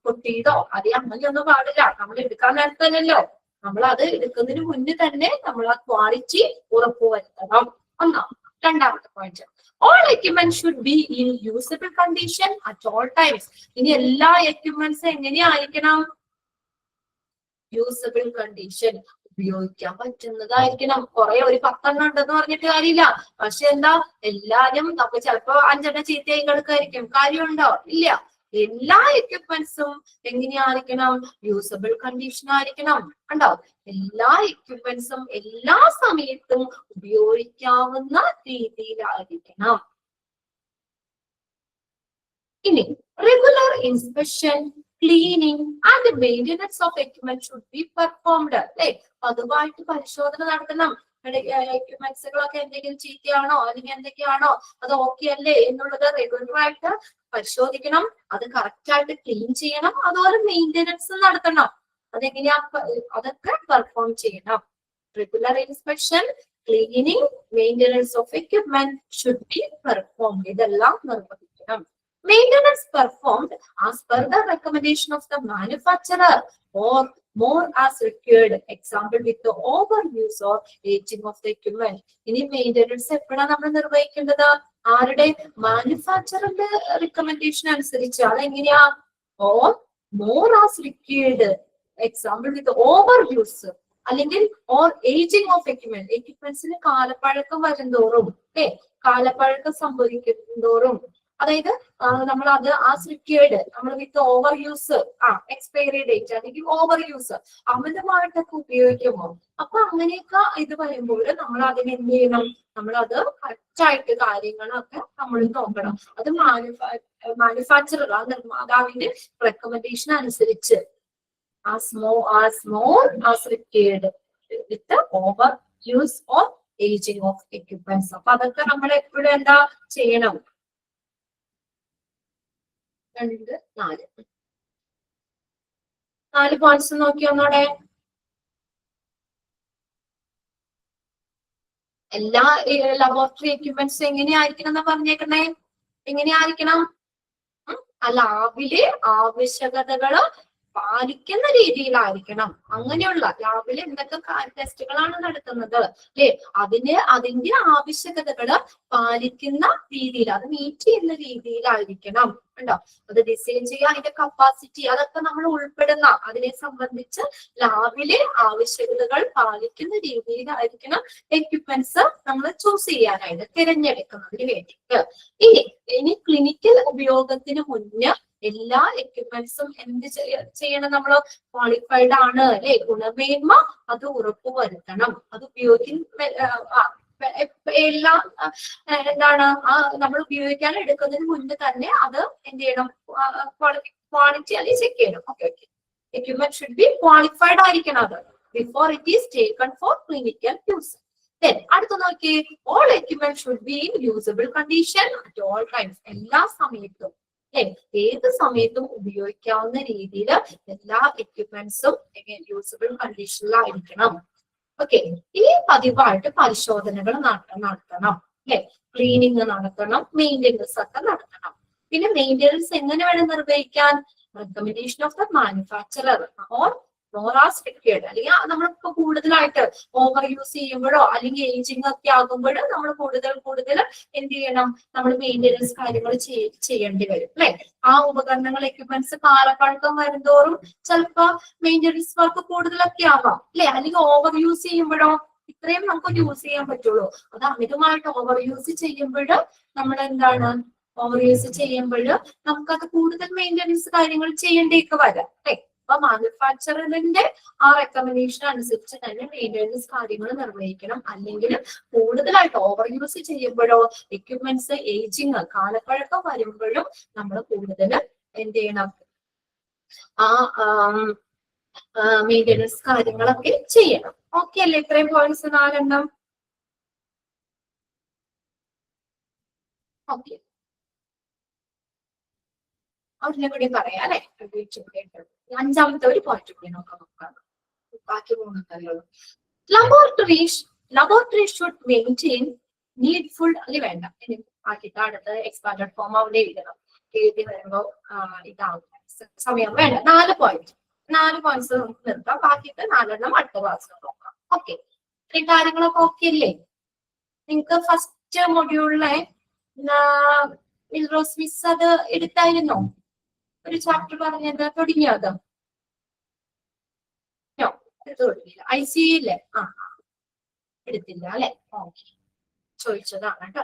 പൊട്ടിയതോ അത് അങ്ങനെയൊന്നും പാടില്ല. നമ്മൾ എടുക്കാൻ നേരത്തല്ലോ, നമ്മൾ അത് എടുക്കുന്നതിന് മുന്നേ തന്നെ നമ്മൾ ആ ക്വാളിറ്റി ഉറപ്പുവരുത്തണം. ഒന്നാം. രണ്ടാമത്തെ point, all equipment should be in usable condition at all times. ഇനി എല്ലാ എക്യുപ്മെന്റ്സും എങ്ങനെയായിരിക്കണം? യൂസബിൾ കണ്ടീഷൻ, ഉപയോഗിക്കാൻ പറ്റുന്നതായിരിക്കണം. ഒരു 10 ഉണ്ടെന്ന് പറഞ്ഞിട്ട് കാര്യമില്ല. പക്ഷെ എന്താ, എല്ലാരും നമുക്ക് ചിലപ്പോ 5 ചീത്തയായി കിടക്കായിരിക്കും. കാര്യമുണ്ടോ? ഇല്ല. എല്ലാ എക്യുപ്മെന്റ്സും എങ്ങനെയായിരിക്കണം? യൂസബിൾ കണ്ടീഷൻ ആയിരിക്കണം. കണ്ടോ? എല്ലാ എക്യുപ്മെന്റ്സും എല്ലാ സമയത്തും ഉപയോഗിക്കാവുന്ന രീതിയിലായിരിക്കണം. ഇനി regular inspection, cleaning and maintenance of equipment should be performed. അല്ലെ, പതിവായിട്ട് പരിശോധന നടത്തണം. എക്യുപ്മെന്റ്സുകളൊക്കെ എന്തെങ്കിലും ചീത്തയാണോ അല്ലെങ്കിൽ എന്തൊക്കെയാണോ, അത് ഓക്കെ അല്ലേ എന്നുള്ളത് റെഗുലർ ആയിട്ട് പരിശോധിക്കണം. അത് കറക്റ്റ് ആയിട്ട് ക്ലീൻ ചെയ്യണം. അതുപോലെ മെയിൻ്റനൻസ് നടത്തണം. അതെങ്ങനെയാ, അതൊക്കെ പെർഫോം ചെയ്യണം. Regular inspection, cleaning, maintenance of equipment should be performed. ഇതെല്ലാം നിർവഹിക്കണം. Maintenance performed as per the recommendation of the manufacturer or more as required. Example, with the overuse or aging of the equipment. ഇനി maintenance എപ്പോഴാണ് നമ്മൾ നിർവഹിക്കേണ്ടത്? ആരുടെ? മാനുഫാക്ചറിന്റെ റിക്കമെൻഡേഷൻ അനുസരിച്ച്. അതെങ്ങനെയാ? Or more as required. Example, with over use അല്ലെങ്കിൽ or ageing of equipment. എക്യുപ്മെന്റ്സിന് കാലപ്പഴക്കം വരുന്തോറും കാലപ്പഴക്കം സംഭവിക്കുന്തോറും, അതായത് നമ്മൾ അത് റിക്വയർഡ്, നമ്മൾ വിത്ത് ഓവർ യൂസ്, എക്സ്പയറി ഡേറ്റ് അല്ലെങ്കിൽ ഓവർ യൂസ് അമിതമായിട്ടൊക്കെ ഉപയോഗിക്കുമ്പോൾ, അപ്പൊ അങ്ങനെയൊക്കെ ഇത് വരുമ്പോൾ നമ്മൾ അതിന് എന്ത് ചെയ്യണം? നമ്മൾ അത് കറക്റ്റായിട്ട് കാര്യങ്ങളൊക്കെ നമ്മൾ നോക്കണം. അത് മാനുഫാക്ചറർ, ആ നിർമ്മാതാവിന്റെ റെക്കമെൻഡേഷൻ അനുസരിച്ച് as more as required with the over use or aging of equipments. അപ്പൊ അതൊക്കെ നമ്മൾ എപ്പോഴും എന്താ ചെയ്യണം? 2, 4 പോയിന്റ്സ് നോക്കി ഒന്നോടെ. എല്ലാ ലബോറട്ടറി എക്യുപ്മെന്റ്സും എങ്ങനെയായിരിക്കണം എന്ന് പറഞ്ഞേക്കണേ? എങ്ങനെയായിരിക്കണം? ലാബിലെ ആവശ്യകതകള് പാലിക്കുന്ന രീതിയിലായിരിക്കണം. അങ്ങനെയുള്ള ലാബിൽ എന്തൊക്കെ ടെസ്റ്റുകളാണ് നടത്തുന്നത് അല്ലെ, അതിന്റെ ആവശ്യകതകള് പാലിക്കുന്ന രീതിയിൽ, അത് മീറ്റ് ചെയ്യുന്ന രീതിയിലായിരിക്കണം. ഉണ്ടോ? അത് ഡിസൈൻ ചെയ്യുക, അതിന്റെ കപ്പാസിറ്റി, അതൊക്കെ നമ്മൾ ഉൾപ്പെടുന്ന, അതിനെ സംബന്ധിച്ച് ലാബിലെ ആവശ്യകതകൾ പാലിക്കുന്ന രീതിയിലായിരിക്കണം എക്യുപ്മെന്റ്സ് നമ്മൾ ചൂസ് ചെയ്യാനായിട്ട്, തിരഞ്ഞെടുക്കുന്നതിന് വേണ്ടിയിട്ട്. ഇനി ക്ലിനിക്കൽ ഉപയോഗത്തിന് മുന്നേ എല്ലാ എക്യുപ്മെന്റ്സും എന്ത് ചെയ്യണം? നമ്മൾ ക്വാളിഫൈഡ് ആണ് അല്ലെ, ഗുണമേന്മ അത് ഉറപ്പുവരുത്തണം. അത് എല്ലാം എന്താണ്, നമ്മൾ ഉപയോഗിക്കാൻ എടുക്കുന്നതിന് മുന്നേ തന്നെ അത് എന്ത് ചെയ്യണം? ക്വാളിറ്റി അല്ലെങ്കിൽ ചെക്ക് ചെയ്യണം. Okay. Equipment should be qualified ആയിരിക്കണം അത് before it is taken four clinical use. അടുത്ത നോക്കി, all equipment should be in usable condition at all times. എല്ലാ സമയത്തും, ഏത് സമയത്തും ഉപയോഗിക്കാവുന്ന രീതിയിൽ എല്ലാ എക്യുപ്മെന്റ്സും യൂസബിൾ കണ്ടീഷനിലായിരിക്കണം. ഓക്കെ. ഇനി പതിവായിട്ട് പരിശോധനകൾ നടത്തണം അല്ലെ, ക്ലീനിങ് നടത്തണം, മെയിൻ്റെനൻസ് ഒക്കെ നടത്തണം. പിന്നെ മെയിൻ്റെനൻസ് എങ്ങനെ വേണം നിർവഹിക്കാൻ? Recommendation of the manufacturer or more as required. അല്ലെങ്കിൽ നമ്മളിപ്പോ കൂടുതലായിട്ട് ഓവർ യൂസ് ചെയ്യുമ്പോഴോ അല്ലെങ്കിൽ ഏജിങ് ഒക്കെ ആകുമ്പോഴോ നമ്മൾ കൂടുതൽ എന്ത് ചെയ്യണം? നമ്മൾ മെയിൻ്റെനൻസ് കാര്യങ്ങൾ ചെയ്യേണ്ടി വരും അല്ലെ. ആ ഉപകരണങ്ങൾ, എക്യുപ്മെന്റ്സ് കാലപ്പഴക്കം വരുന്തോറും ചിലപ്പോ മെയിൻ്റെനൻസ് വർക്ക് കൂടുതലൊക്കെ ആവാം അല്ലെ. അല്ലെങ്കിൽ ഓവർ യൂസ് ചെയ്യുമ്പോഴോ, ഇത്രയും നമുക്ക് യൂസ് ചെയ്യാൻ പറ്റുള്ളൂ. അത് അമിതമായിട്ട് ഓവർ യൂസ് ചെയ്യുമ്പോൾ നമ്മൾ എന്താണ്, ഓവർ യൂസ് ചെയ്യുമ്പോൾ നമുക്കത് കൂടുതൽ മെയിൻ്റെനൻസ് കാര്യങ്ങൾ ചെയ്യേണ്ടിയൊക്കെ വരാം അല്ലെ. അപ്പൊ മാനുഫാക്ചറിന്റെ ആ റെക്കമെൻഡേഷൻ അനുസരിച്ച് തന്നെ മെയിൻ്റെനൻസ് കാര്യങ്ങൾ നിർവഹിക്കണം. അല്ലെങ്കിൽ കൂടുതലായിട്ട് ഓവർ യൂസ് ചെയ്യുമ്പോഴോ എക്യുപ്മെന്റ്സ് ഏജിങ് കാലപ്പഴക്കം വരുമ്പോഴും നമ്മൾ കൂടുതൽ എന്ത് ചെയ്യണം, ആ മെയിൻ്റെനൻസ് കാര്യങ്ങളൊക്കെ ചെയ്യണം. ഓക്കെ അല്ലേ? ഇത്രയും പോയിന്റ്സ് 4 ഓക്കെ. അതിനെ കൂടി പറയാം അല്ലെ? 5ാമത്തെ ഒരു പോയിന്റ് കൂടി നോക്കാം. ബാക്കി 3 ലബോറട്ടറി ഷുഡ് മെയിൻറ്റെയിൻ നീഡ്ഫുൾ അല്ലെ വേണ്ട. ബാക്കിട്ട് അടുത്ത് എക്സ്പാൻഡഡ് ഫോം അവിടെ എഴുതണം. എഴുതി വരുമ്പോ ഇതാവും സമയം വേണ്ട. 4 പോയിന്റ്സ് നമുക്ക് നിർത്താം. ബാക്കിട്ട് 4 അടുത്ത ക്ലാസ്സിൽ നോക്കാം. ഓക്കെ, ഇത്രയും കാര്യങ്ങളൊക്കെ ഓക്കെ അല്ലേ? നിങ്ങൾക്ക് ഫസ്റ്റ് മൊഡ്യൂളിലെ റോസ് മിസ് അത് എടുത്തായിരുന്നോ? ഒരു ചാപ്റ്റർ പറഞ്ഞത് തുടങ്ങിയോ? അത് തുടങ്ങിയില്ല. ICU ഇല്ലേ? എടുത്തില്ല അല്ലെ? ഓക്കെ, ചോദിച്ചതാണ് കേട്ടോ.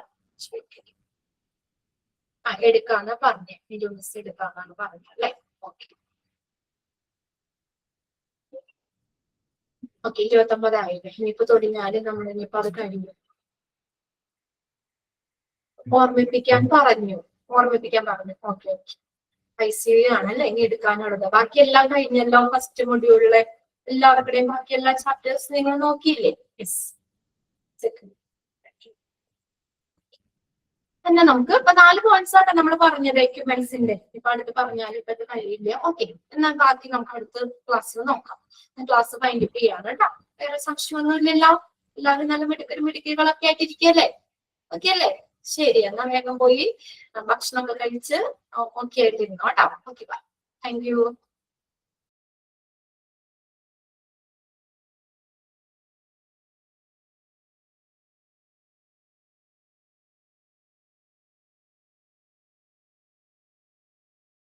എടുക്കാന്ന് പറഞ്ഞേ, മിസ് എടുക്കാന്നാണ് പറഞ്ഞത് അല്ലെ? Okay okay. 29 ആയില്ലേ? ഇനിയിപ്പോ തുടങ്ങിയാല് നമ്മൾ ഇനിയിപ്പോ അത് കഴിഞ്ഞു. ഓർമ്മിപ്പിക്കാൻ പറഞ്ഞു. Okay okay. ICU ആണല്ലേ ഇനി എടുക്കാനുള്ളത്. ബാക്കി എല്ലാം കഴിഞ്ഞല്ലോ. ഫസ്റ്റ് മൊഡ്യൂളിലെ എല്ലാവരുടെയും ബാക്കി എല്ലാ ചാപ്റ്റേഴ്സ് നിങ്ങൾ നോക്കിയില്ലേ? യെസ്. പിന്നെ നമുക്ക് ഇപ്പൊ 4 പോയിന്റ്സ് ആണ് നമ്മൾ പറഞ്ഞത് എക്യുപ്മെന്റ്സിന്റെ. ഇപ്പൊ അടുത്ത് പറഞ്ഞാലും ഇപ്പൊ ഇത് കഴിയില്ല. ഓക്കെ, എന്നാൽ ബാക്കി നമുക്ക് അടുത്ത ക്ലാസ്സിൽ നോക്കാം. ക്ലാസ് വൈൻഡപ്പ് ചെയ്യാണ് കേട്ടോ. വേറെ സംശയമൊന്നും ഇല്ലല്ലോ? എല്ലാവരും നല്ല മിടുക്കികളൊക്കെ ആയിട്ടിരിക്കല്ലേ? ഓക്കെ അല്ലേ? ശരി, എന്നാ വേഗം പോയി ഭക്ഷണമൊക്കെ കഴിച്ച് ഓക്കെ ആയിട്ടിരുന്നോ കേട്ടോ. Okay, bye. Thank U.